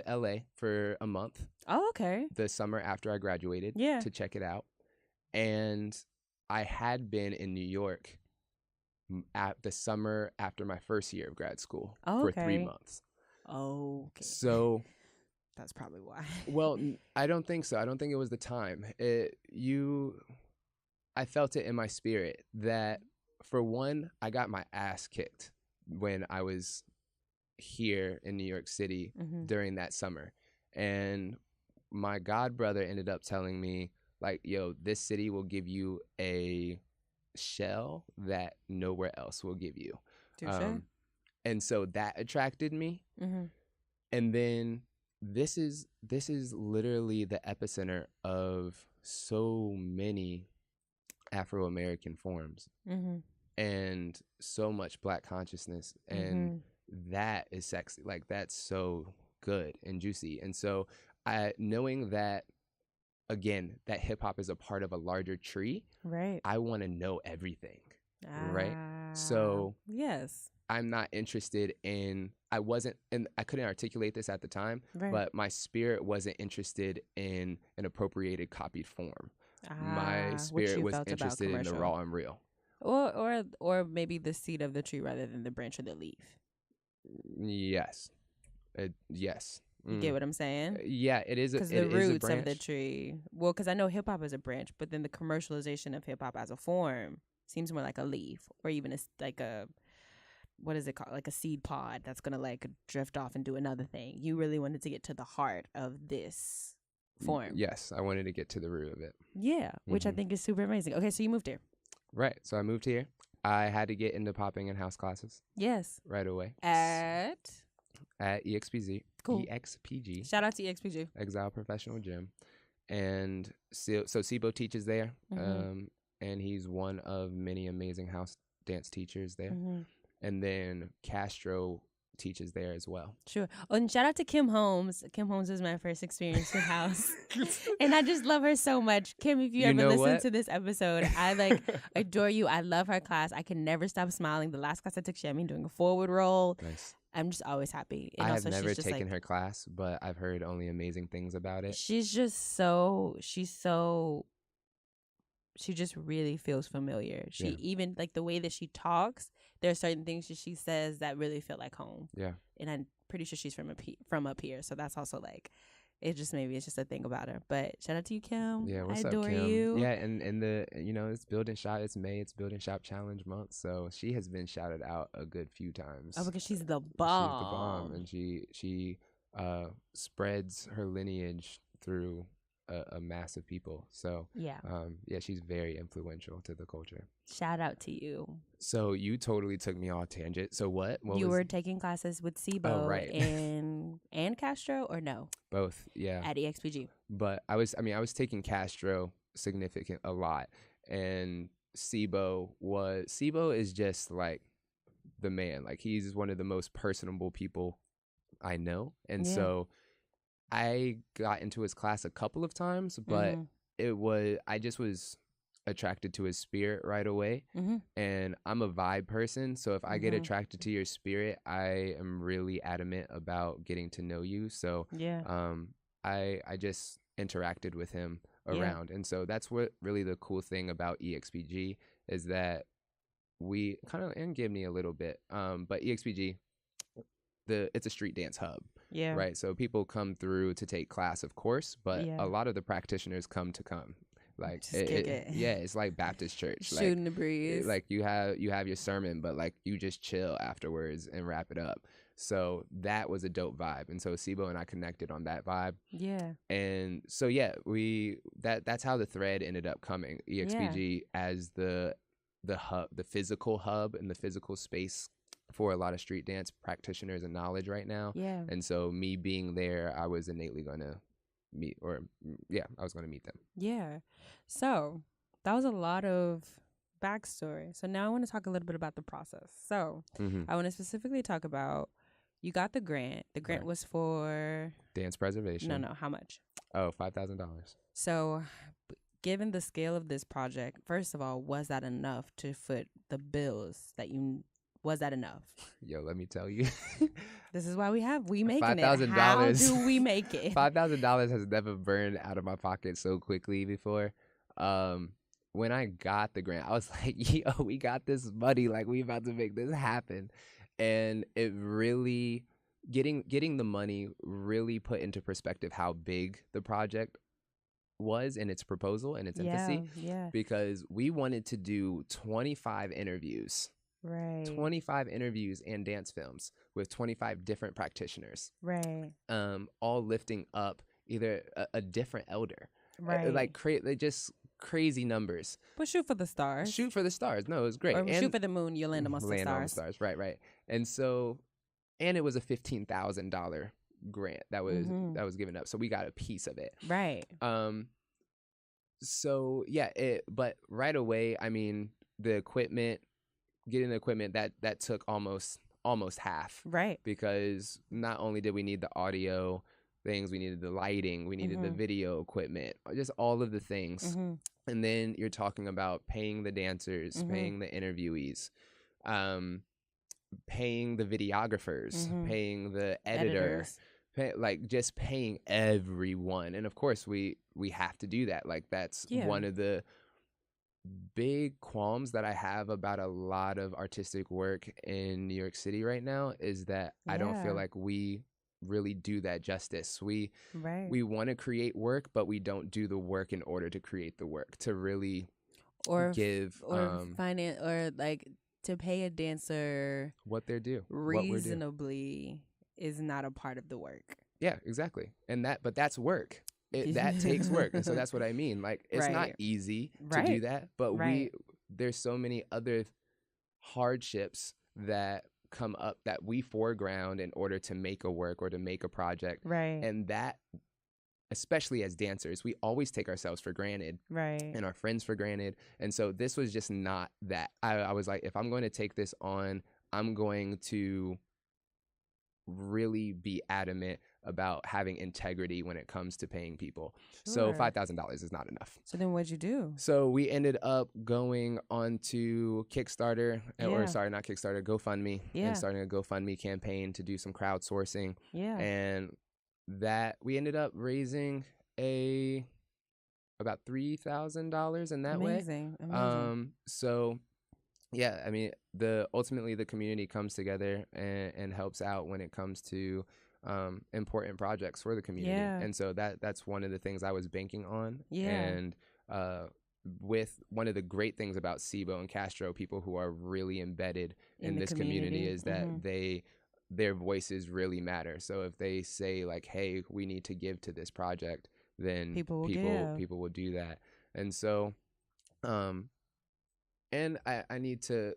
LA for a month. Oh, okay. The summer after I graduated, to check it out, and I had been in New York at the summer after my first year of grad school for 3 months. Oh, okay. So that's probably why. Well, I don't think so. I don't think it was the time. I felt it in my spirit that, for one, I got my ass kicked when I was here in New York City during that summer. And my god brother ended up telling me, like, yo, this city will give you a shell that nowhere else will give you. And so that attracted me. And then this is literally the epicenter of so many Afro-American forms and so much Black consciousness, and that is sexy. Like, that's so good and juicy. And so knowing that, again, that hip hop is a part of a larger tree, right? I want to know everything, right? So yes, I'm not interested in, I couldn't articulate this at the time, but my spirit wasn't interested in an appropriated, copied form. My spirit was interested in the raw and real. Or maybe the seed of the tree rather than the branch or the leaf. Yes. Yes. You get what I'm saying? Yeah, it is. Because the roots of the tree. Well, because I know hip hop is a branch, but then the commercialization of hip hop as a form seems more like a leaf, or even like a, what is it called? Like a seed pod that's gonna like drift off and do another thing. You really wanted to get to the heart of this form. Yes, I wanted to get to the root of it. Yeah, which I think is super amazing. Okay, so you moved here. Right. So I moved here. I had to get into popping and house classes. Yes. Right away. At EXPG. Cool. EXPG. Shout out to EXPG. Exile Professional Gym. And so Sibo teaches there. And he's one of many amazing house dance teachers there. And then Castro teaches there as well. Sure. Oh, and shout out to Kim Holmes. Kim Holmes was my first experience with house. And I just love her so much. Kim, if you ever listen to this episode, I like adore you. I love her class. I can never stop smiling. The last class I took, she had me doing a forward roll. Nice. I'm just always happy. And I also, have never taken her class, but I've heard only amazing things about it. She just really feels familiar. She even like the way that she talks, there are certain things that she says that really feel like home. Yeah. And I'm pretty sure she's from up here. So that's also like, it's just a thing about her. But shout out to you, Kim. Yeah, what's I up, adore Kim? you. Yeah, and the it's Build and Shop. It's May. It's Build and Shop Challenge month. So she has been shouted out a good few times. Oh, because she's the bomb. She's the bomb, and she spreads her lineage through a mass of people. So yeah, she's very influential to the culture. Shout out to you. So you totally took me off tangent. So what you were taking classes with Sibo and Castro, or no? Both, yeah. At EXPG. But I was taking Castro a lot, and Sibo is just like the man. Like, he's one of the most personable people I know, and so I got into his class a couple of times, but I just was attracted to his spirit right away. Mm-hmm. And I'm a vibe person, so if I get Mm-hmm. attracted to your spirit, I am really adamant about getting to know you. So Yeah. I just interacted with him Yeah. around. And so that's what really the cool thing about EXPG is that we kind of, and Gibney a little bit, but EXPG, it's a street dance hub, Yeah. right? So people come through to take class, of course, but Yeah. a lot of the practitioners come like Just kick it. yeah, it's like Baptist church, Shooting the breeze. like you have your sermon, but like you just chill afterwards and wrap it up. So that was a dope vibe, and so Sibo and I connected on that vibe. Yeah. And so yeah, that's how the thread ended up coming. EXPG as the hub, the physical hub, and the physical space for a lot of street dance practitioners and knowledge right now. Yeah. And so me being there, I was innately going to meet, or yeah, I was going to meet them. Yeah. So that was a lot of backstory. So now I want to talk a little bit about the process. So I want to specifically talk about, you got the grant. The grant Right. was for Dance preservation. No, how much? Oh, $5,000. So given the scale of this project, first of all, was that enough to foot the bills that you, was that enough? Yo, let me tell you. This is why we making it. $5,000. How do we make it? $5,000 has never burned out of my pocket so quickly before. When I got the grant, I was like, yo, we got this money. Like, we about to make this happen. And it really, getting the money really put into perspective how big the project was in its proposal and its infancy. Yeah. Because we wanted to do 25 interviews. Right. 25 interviews and dance films with 25 different practitioners. Right. All lifting up either a different elder. Right. Like just crazy numbers. But shoot for the stars. Shoot for the stars. No, it was great. Or and shoot for the moon, you'll land amongst the stars. On the stars. Right. And so, and it was a $15,000 grant that was given up. So we got a piece of it. Right. So yeah, but right away, I mean, getting the equipment that took almost half. Right. Because not only did we need the audio things, we needed the lighting, we needed the video equipment, just all of the things. And then you're talking about paying the dancers, paying the interviewees, paying the videographers, paying the editor, just paying everyone. And of course we have to do that. Like that's one of the big qualms that I have about a lot of artistic work in New York City right now is that I don't feel like we really do that justice. We want to create work, but we don't do the work in order to create the work, to really give finance, or like to pay a dancer what they're due reasonably is not a part of the work. Yeah, exactly. And but that's work. That takes work. And so that's what I mean. Like, it's not easy to do that, but there's so many other hardships that come up that we foreground in order to make a work or to make a project. Right. And that, especially as dancers, we always take ourselves for granted. Right. And our friends for granted. And so this was just not that. I was like, if I'm going to take this on, I'm going to really be adamant about having integrity when it comes to paying people. So $5,000 is not enough. So then what'd you do? So we ended up going on to Kickstarter, or sorry, not Kickstarter, GoFundMe, and starting a GoFundMe campaign to do some crowdsourcing. Yeah. And that we ended up raising about $3,000 in that way. Amazing. So yeah, I mean, ultimately the community comes together and helps out when it comes to important projects for the community. And so that's one of the things I was banking on. And with one of the great things about Sibo and Castro, people who are really embedded in this community, is that their voices really matter. So if they say like, hey, we need to give to this project, then people will do that. And so and I need to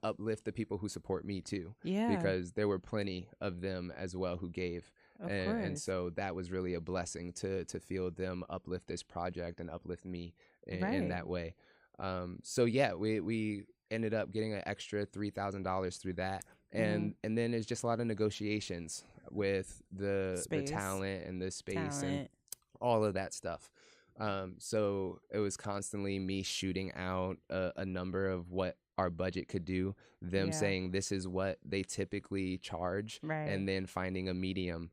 uplift the people who support me too, because there were plenty of them as well who gave, and so that was really a blessing to feel them uplift this project and uplift me in that way. So yeah, we ended up getting an extra $3,000 through that, and then it's just a lot of negotiations with the talent and the space and all of that stuff. So it was constantly me shooting out a number of what our budget could do, them Yeah. saying this is what they typically charge, Right. and then finding a medium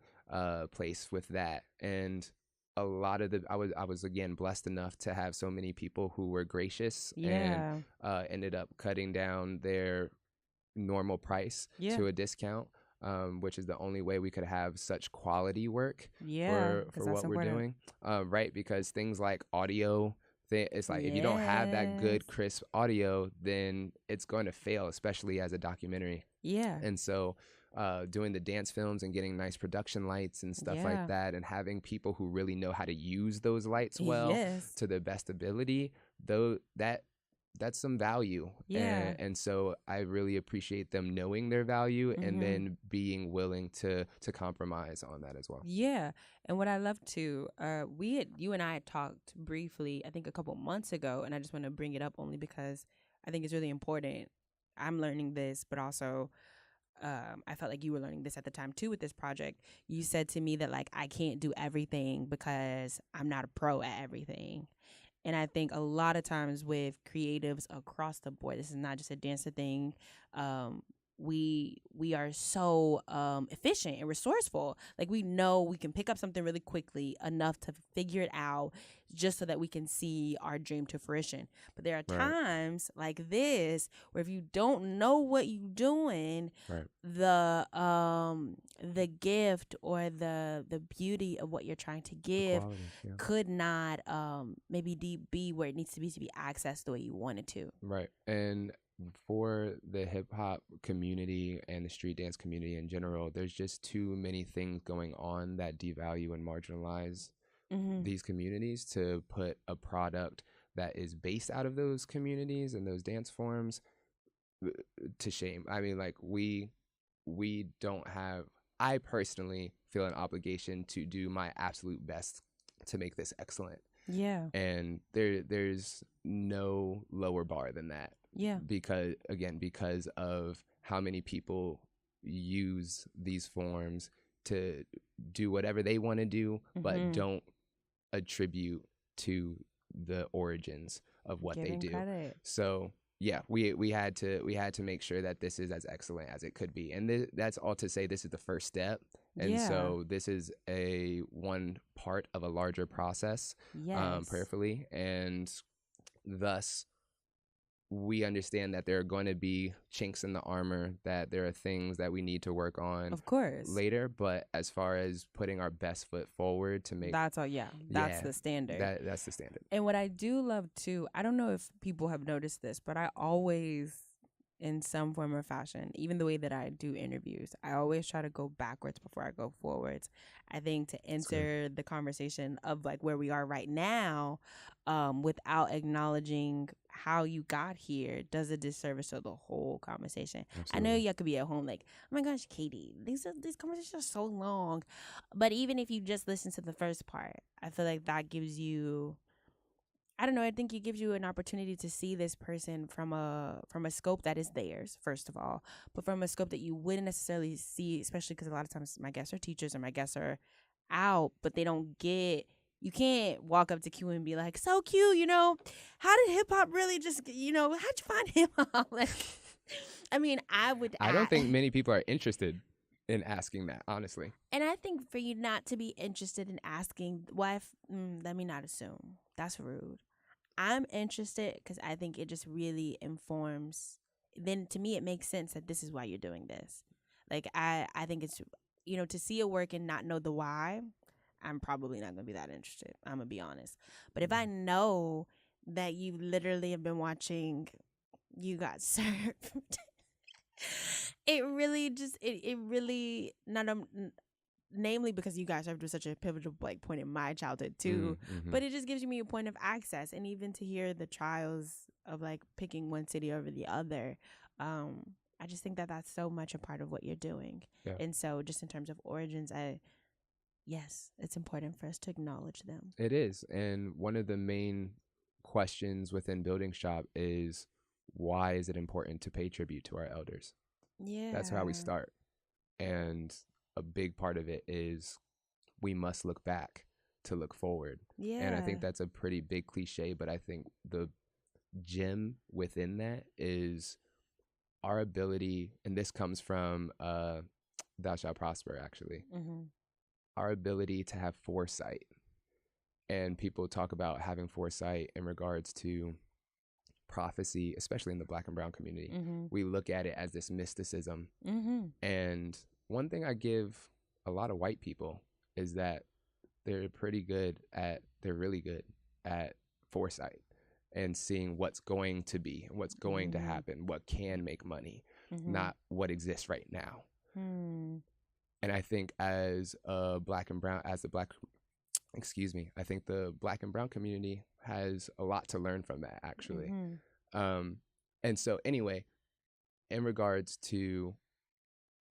place with that. And a lot of I was again blessed enough to have so many people who were gracious and Yeah. ended up cutting down their normal price Yeah. to a discount, which is the only way we could have such quality work Yeah. for Because that's what we're important. doing, right? Because things like audio, it's like if you don't have that Yes. good crisp audio, then it's going to fail, especially as a documentary. Yeah. And so doing the dance films and getting nice production lights and stuff like Yeah. that, and having people who really know how to use those lights well Yes. to the best ability, though that's some value. Yeah. And so I really appreciate them knowing their value and then being willing to compromise on that as well. Yeah. And what I love too, you and I had talked briefly, I think a couple months ago, and I just want to bring it up only because I think it's really important. I'm learning this, but also I felt like you were learning this at the time too with this project. You said to me that like I can't do everything because I'm not a pro at everything. And I think a lot of times with creatives across the board, this is not just a dancer thing. Um, we are so efficient and resourceful. Like we know we can pick up something really quickly enough to figure it out, just so that we can see our dream to fruition. But there are Right. times like this where if you don't know what you're doing, Right. the gift or the beauty of what you're trying to give Quality, yeah. could not maybe be where it needs to be accessed the way you wanted to. Right. And for the hip hop community and the street dance community in general, there's just too many things going on that devalue and marginalize these communities to put a product that is based out of those communities and those dance forms to shame. I mean, like we don't have, I personally feel an obligation to do my absolute best to make this excellent. Yeah. And there's no lower bar than that. Yeah. Because of how many people use these forms to do whatever they want to do, but don't attribute to the origins of what they do. Credit. So yeah, we had to make sure that this is as excellent as it could be, and that's all to say this is the first step, and so this is a one part of a larger process, prayerfully, and thus we understand that there are going to be chinks in the armor, that there are things that we need to work on, of course, later. But as far as putting our best foot forward to make, that's all. That's the standard. That's the standard. And what I do love too, I don't know if people have noticed this, but I always, in some form or fashion, even the way that I do interviews, I always try to go backwards before I go forwards. I think to enter the conversation of like where we are right now, without acknowledging how you got here does a disservice to the whole conversation. Absolutely. I know you could be at home like, oh my gosh, Katie, these conversations are so long. But even if you just listen to the first part, I feel like that gives you, I don't know, I think it gives you an opportunity to see this person from a scope that is theirs, first of all, but from a scope that you wouldn't necessarily see, especially because a lot of times my guests are teachers or my guests are out, but they don't get, you can't walk up to Q and be like, so Q, how did hip hop really just, how'd you find hip hop? Like, I mean, I don't think many people are interested in asking that, honestly. And I think for you not to be interested in asking, let me not assume. That's rude. I'm interested because I think it just really informs. Then to me, it makes sense that this is why you're doing this. Like, I think it's, to see a work and not know the why, I'm probably not going to be that interested. I'm going to be honest. But if I know that you literally have been watching You Got Served, it really just, it really, namely because You Got Served was such a pivotal point in my childhood too, but it just gives me a point of access. And even to hear the trials of like picking one city over the other, I just think that that's so much a part of what you're doing. Yeah. And so just in terms of origins, yes, it's important for us to acknowledge them. It is. And one of the main questions within Building Shop is, why is it important to pay tribute to our elders? Yeah. That's how we start. And a big part of it is we must look back to look forward. Yeah. And I think that's a pretty big cliche, but I think the gem within that is our ability, and this comes from Thou Shalt Prosper, actually, our ability to have foresight. And people talk about having foresight in regards to prophecy, especially in the Black and brown community. We look at it as this mysticism. And one thing I give a lot of white people is that they're really good at foresight and seeing what's going to be, what's going to happen, what can make money, not what exists right now. And I think as the Black and brown community has a lot to learn from that, actually. And so anyway, in regards to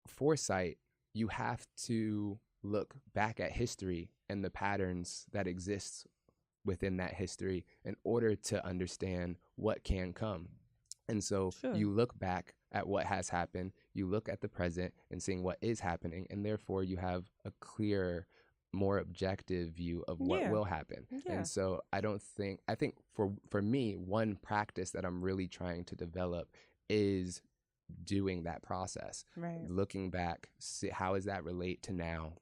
foresight, you have to look back at history and the patterns that exist within that history in order to understand what can come. And so you look back at what has happened, you look at the present and seeing what is happening, and therefore you have a clearer, more objective view of what will happen. And so I think for me, one practice that I'm really trying to develop is doing that process, looking back, see how does that relate to now,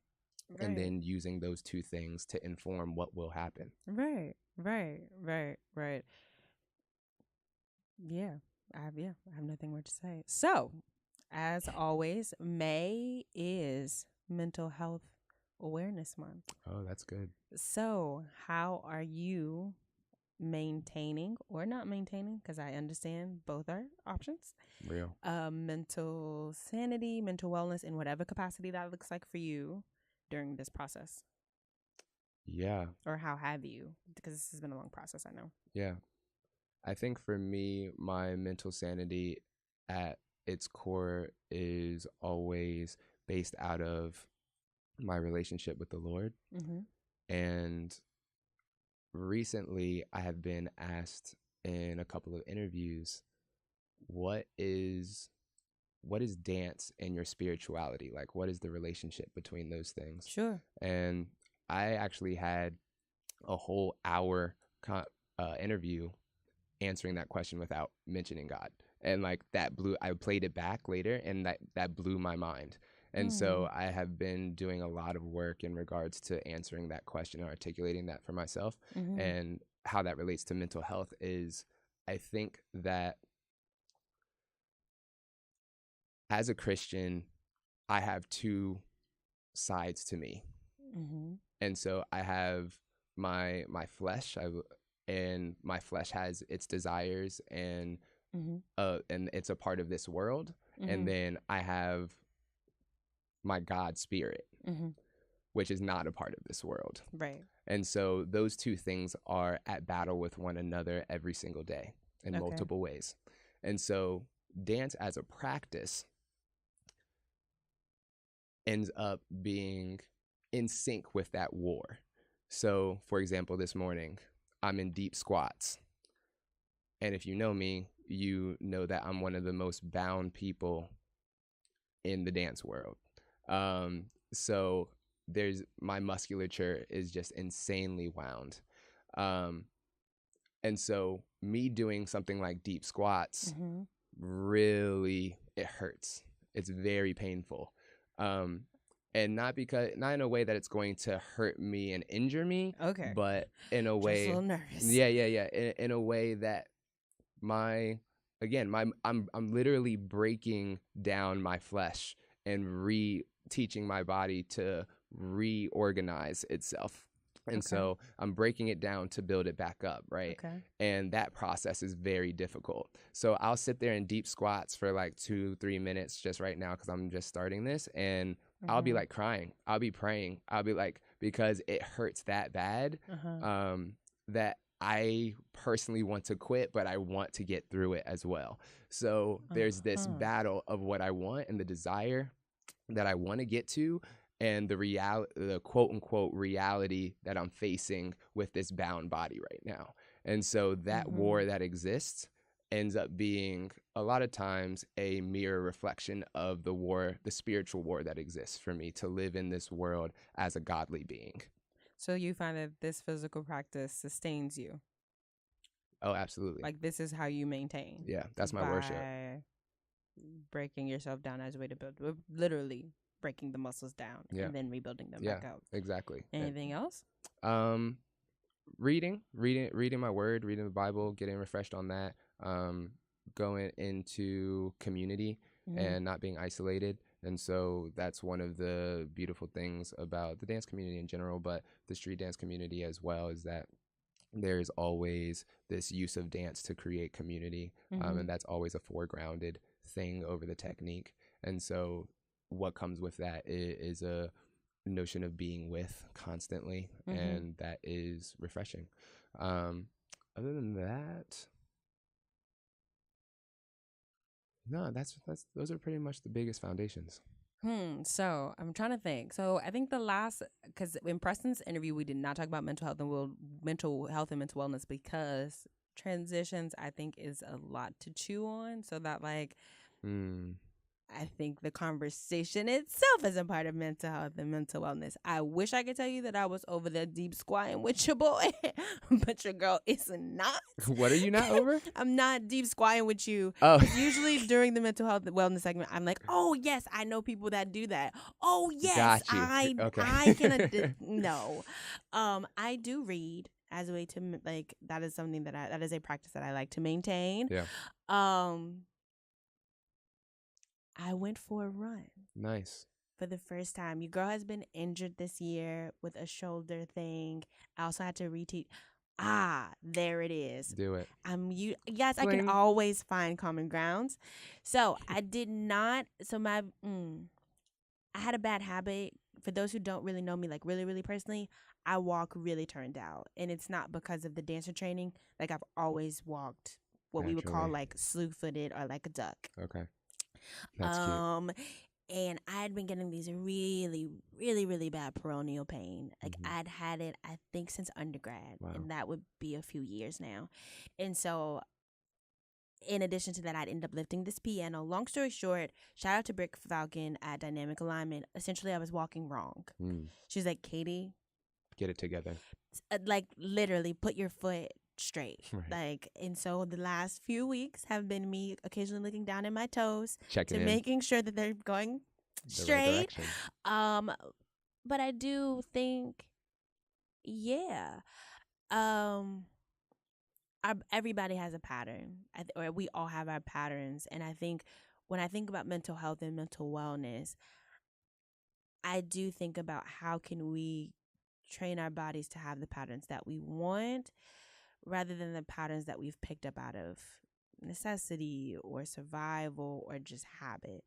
and then using those two things to inform what will happen. Right. Yeah, I have nothing more to say. So, as always, May is Mental Health Awareness Month. Oh, that's good. So, how are you maintaining or not maintaining, because I understand both are options, Real mental sanity, mental wellness in whatever capacity that looks like for you during this process? Yeah. Or how have you? Because this has been a long process, I know. Yeah. I think for me, my mental sanity at its core is always based out of my relationship with the Lord. And recently I have been asked in a couple of interviews, what is dance and your spirituality? Like, what is the relationship between those things? Sure. And I actually had a whole hour interview answering that question without mentioning God. And like I played it back later, and that blew my mind. And so I have been doing a lot of work in regards to answering that question and articulating that for myself. And how that relates to mental health is, I think that as a Christian, I have two sides to me. And so I have my flesh, and my flesh has its desires, and it's a part of this world. And then I have my God spirit, which is not a part of this world. Right. And so those two things are at battle with one another every single day in multiple ways. And so dance as a practice ends up being in sync with that war. So, for example, this morning, I'm in deep squats. And if you know me, you know that I'm one of the most bound people in the dance world. So my musculature is just insanely wound. And so me doing something like deep squats, really, it hurts. It's very painful. And not in a way that it's going to hurt me and injure me. Okay. But in a way, just a little nervous. Yeah. In a way that I'm literally breaking down my flesh and teaching my body to reorganize itself. And so I'm breaking it down to build it back up, right? Okay. And that process is very difficult. So I'll sit there in deep squats for like 2-3 minutes just right now, because I'm just starting this, and I'll be like crying. I'll be praying. I'll be like, because it hurts that bad, that I personally want to quit, but I want to get through it as well. So there's this battle of what I want and the desire that I want to get to, and the quote unquote reality that I'm facing with this bound body right now. And so that war that exists ends up being a lot of times a mirror reflection of the spiritual war that exists for me to live in this world as a godly being. So you find that this physical practice sustains you. Oh, absolutely. Like this is how you maintain. Yeah, that's my worship. Breaking yourself down as a way to build, literally breaking the muscles down and then rebuilding them back up. Exactly. Anything else? Reading my word, reading the Bible, getting refreshed on that. Going into community and not being isolated. And so that's one of the beautiful things about the dance community in general, but the street dance community as well, is that there's always this use of dance to create community. And that's always a foregrounded thing over the technique. And so what comes with that is a notion of being with constantly, and that is refreshing. Other than that, no, that's those are pretty much the biggest foundations. So I'm trying to think. So I think the last, because in Preston's interview, we did not talk about mental health and mental wellness, because transitions, I think, is a lot to chew on. So that I think the conversation itself is a part of mental health and mental wellness. I wish I could tell you that I was over the deep squatting with your boy, but your girl is not. What are you not over? I'm not deep squatting with you. Oh. Usually during the mental health and wellness segment, I'm like, oh, yes, I know people that do that. Oh, yes, Got you. I can. No. I do read as a way to, that is something that is a practice that I like to maintain. Yeah. I went for a run. Nice. For the first time. Your girl has been injured this year with a shoulder thing. I also had to reteach. There it is. Do it. Yes, Bling. I can always find common grounds. So I did not. So I had a bad habit. For those who don't really know me, really, really personally, I walk really turned out. And it's not because of the dancer training. I've always walked what we would call slew-footed or like a duck. Okay. That's cute. And I had been getting these really, really, really bad peroneal pain. I'd had it, I think, since undergrad. Wow. And that would be a few years now. And so in addition to that, I'd end up lifting this piano. Long story short, shout out to Brick Falcon at Dynamic Alignment. Essentially, I was walking wrong. She's like, Katie, get it together. Literally put your foot straight. Right. And so the last few weeks have been me occasionally looking down at my toes, checking in, making sure that they're going straight. Right, but I do think, everybody has a pattern, or we all have our patterns. And I think when I think about mental health and mental wellness, I do think about how can we train our bodies to have the patterns that we want, rather than the patterns that we've picked up out of necessity or survival or just habit.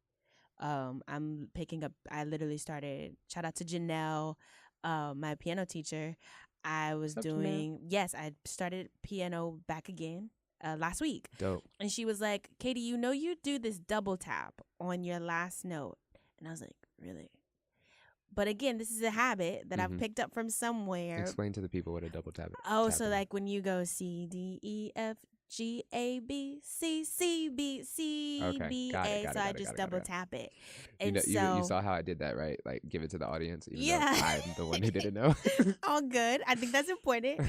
I'm picking up, I literally started, shout out to Janelle, my piano teacher. I was doing, yes, I started piano back again last week. Dope. And she was like, Katie, you do this double tap on your last note. And I was like, really? But again, this is a habit that I've picked up from somewhere. Explain to the people what a double tap is. Oh, so when you go C, D, E, F, G, A, B, C, C, B, C, B, A. So I just double tap it. And you saw how I did that, right? Give it to the audience, even though I'm the one who didn't know. All good. I think that's important.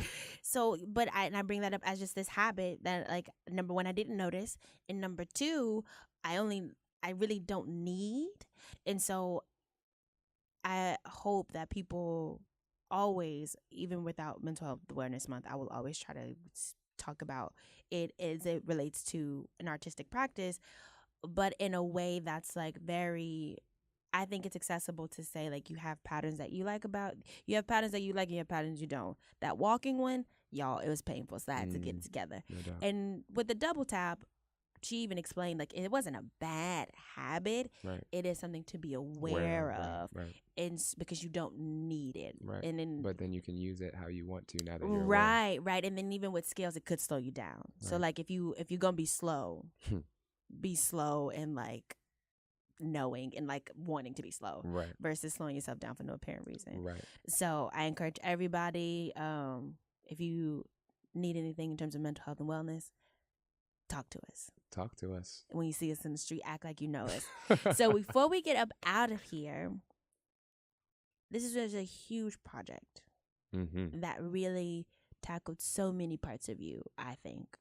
So, I bring that up as just this habit that, number one, I didn't notice. And number two, I really don't need. And so I hope that people always, even without Mental Health Awareness Month, I will always try to talk about it as it relates to an artistic practice, but in a way that's very, I think it's accessible to say, you have patterns that you like you have patterns that you like and you have patterns you don't. That walking one, y'all, it was painful, so I had to get it together. No. And with the double tap, she even explained it wasn't a bad habit. Right. It is something to be aware of, right. And because you don't need it. Right. And but then you can use it how you want to now that you're right, aware. Right. And then even with scales, it could slow you down. Right. So if you're gonna be slow, be slow and knowing and wanting to be slow, right, versus slowing yourself down for no apparent reason. Right. So I encourage everybody, if you need anything in terms of mental health and wellness, talk to us. Talk to us. When you see us in the street, act like you know us. So before we get up out of here, this is a huge project. that really tackled so many parts of you, I think.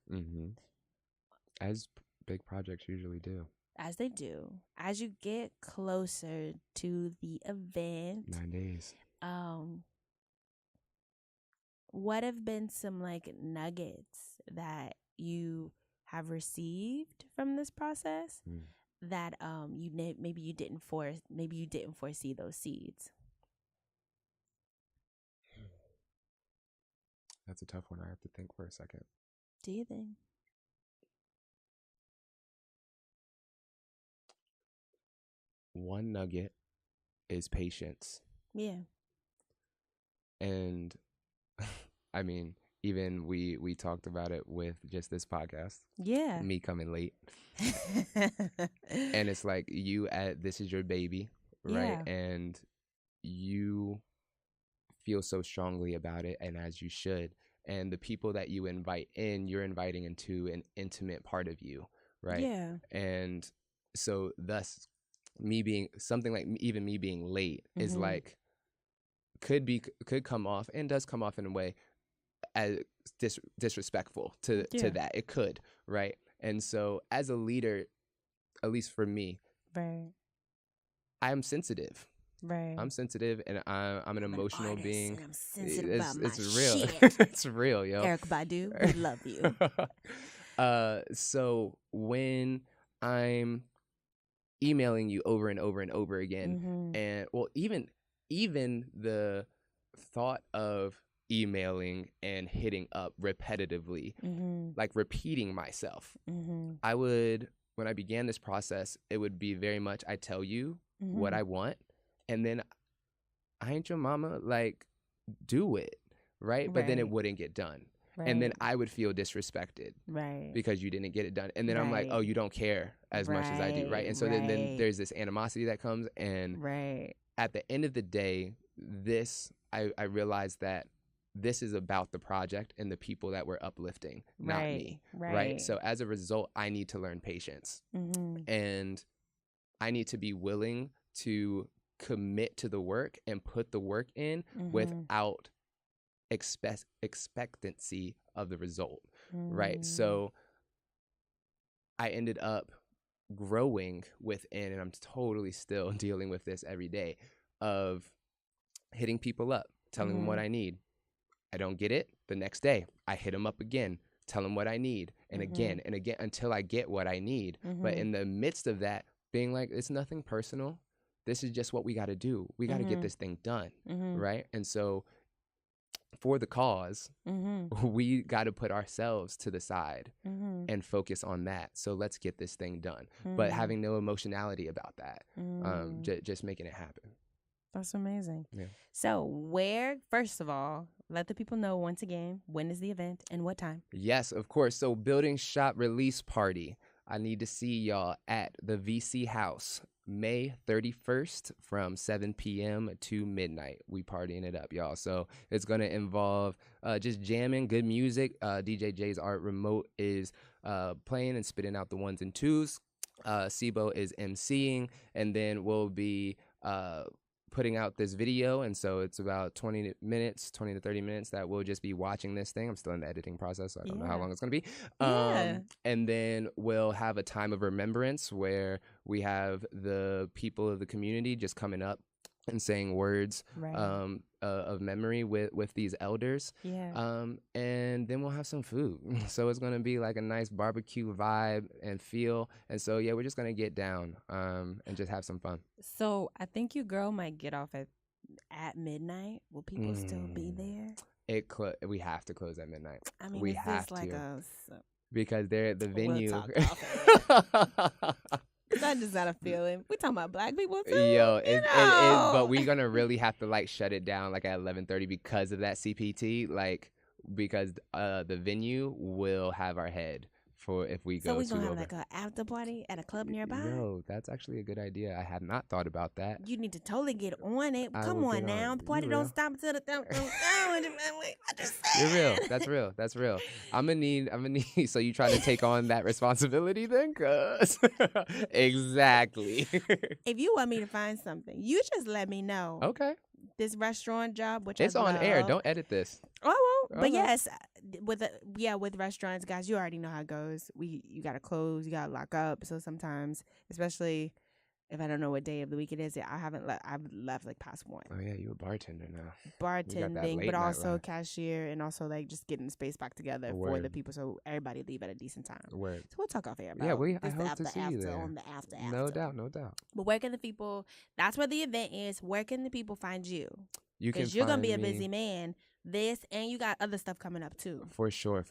As big projects usually do. As they do. As you get closer to the event, 9 days. What have been some like nuggets that you have received from this process that maybe you didn't foresee those seeds? That's a tough one. I have to think for a second. Do you think? One nugget is patience. Yeah. And I mean, even we talked about it with just this podcast. Yeah. Me coming late. And it's like this is your baby, right? Yeah. And you feel so strongly about it, and as you should. And the people that you invite in, you're inviting into an intimate part of you, right? Yeah. And so thus me being late is like could come off and does come off in a way as disrespectful to that. It could, right? And so as a leader, at least for me, right, I'm sensitive. Right. I'm sensitive, and I'm an emotional being. I'm sensitive about my real. shit. It's real, yo. Erykah Badu, we love you. So when I'm emailing you over and over and over again, and well, even the thought of emailing and hitting up repetitively, like repeating myself, I would, when I began this process, it would be very much, I tell you what I want, and then I ain't your mama, like, do it, right? But then it wouldn't get done. Right. And then I would feel disrespected, right? Because you didn't get it done. And then I'm like, oh, you don't care as much as I do, right? And so then there's this animosity that comes, and at the end of the day, I realized that this is about the project and the people that we're uplifting, not me, right? So as a result, I need to learn patience, and I need to be willing to commit to the work and put the work in without expectancy of the result, right? So I ended up growing within, and I'm totally still dealing with this every day, of hitting people up, telling them what I need. I don't get it. The next day, I hit them up again, tell them what I need, and again and again until I get what I need. But in the midst of that, being like, it's nothing personal. This is just what we got to do. We got to get this thing done, right? And so for the cause, we got to put ourselves to the side and focus on that. So let's get this thing done. But having no emotionality about that, just making it happen. That's amazing. Yeah. So first of all, let the people know once again, when is the event and what time? Yes, of course. So Building Shop release party. I need to see y'all at the VC House, May 31st from 7 p.m. to midnight. We partying it up, y'all. So it's going to involve just jamming, good music. DJ J's Art Remote is playing and spitting out the ones and twos. Sibo is emceeing, and then we'll be putting out this video, and so it's about 20 to 30 minutes that we'll just be watching this thing. I'm still in the editing process, so I don't know how long it's going to be. And then we'll have a time of remembrance where we have the people of the community just coming up and saying words of memory with these elders. And then we'll have some food. So it's going to be like a nice barbecue vibe and feel. And so, yeah, we're just going to get down and just have some fun. So I think your girl might get off at midnight. Will people still be there? We have to close at midnight. I mean, we is have this like to. Because they're the venue. We'll talk That's just not a feeling. We talking about black people too. Yo, it is, but we're gonna really have to like shut it down like at 11:30 because of that CPT. Like because the venue will have our head for if we go. So we gonna have over. like an after party at a club nearby. Yo, that's actually a good idea. I had not thought about that. You need to totally get on it. Come on now, the party don't stop until the You're real. That's real. That's real. I'm gonna need. So you trying to take on that responsibility then? Cause exactly. If you want me to find something, you just let me know. Okay. this restaurant job, which It's I on air. love. Don't edit this. Oh, well, but Okay. yes, with restaurants, guys, you already know how it goes. You gotta close, you gotta lock up. So sometimes, especially if I don't know what day of the week it is, I've left like past one. Oh yeah, you a bartender now. Bartending, late but night also life. cashier, and also like just getting the space back together for the Word. people, so everybody leave at a decent time. Word. So we'll talk off air about Yeah, I this hope to see you there. on the after. No doubt, no doubt. But where can the people? That's where the event is. Where can the people find you? You can Because you're gonna find be a me- busy man. This and you got other stuff coming up too. For sure.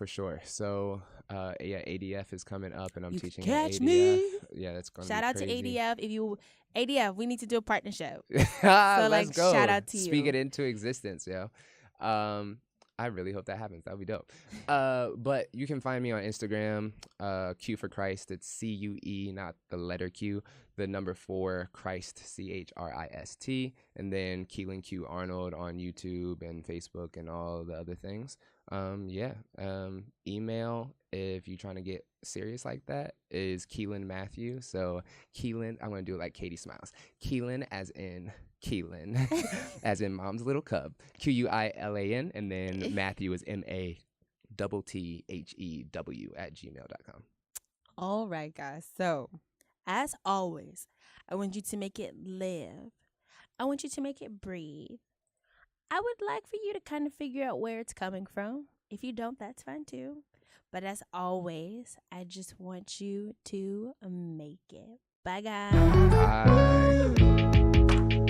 So, yeah, ADF is coming up, and I'm You teaching catch at ADF. me. Yeah, that's gonna Shout be out crazy. to ADF. If you ADF, we need to do a partnership. Let's like, go. shout out to Speak you. it into existence, yo. I really hope that happens. That would be dope. But you can find me on Instagram, Q for Christ. It's CUE, not the letter Q. The number 4, Christ, CHRIST. And then Quilan Q Arnold on YouTube and Facebook and all the other things. Email, if you're trying to get serious like that, is Quilan Matthew. So Quilan, I'm going to do it like Katie Smiles. Quilan as in Quilan, as in mom's little cub. QUILAN, and then Matthew is MATTHEW@gmail.com. All right, guys. So, as always, I want you to make it live. I want you to make it breathe. I would like for you to kind of figure out where it's coming from. If you don't, that's fine too. But as always, I just want you to make it. Bye, guys. Bye.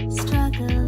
Struggling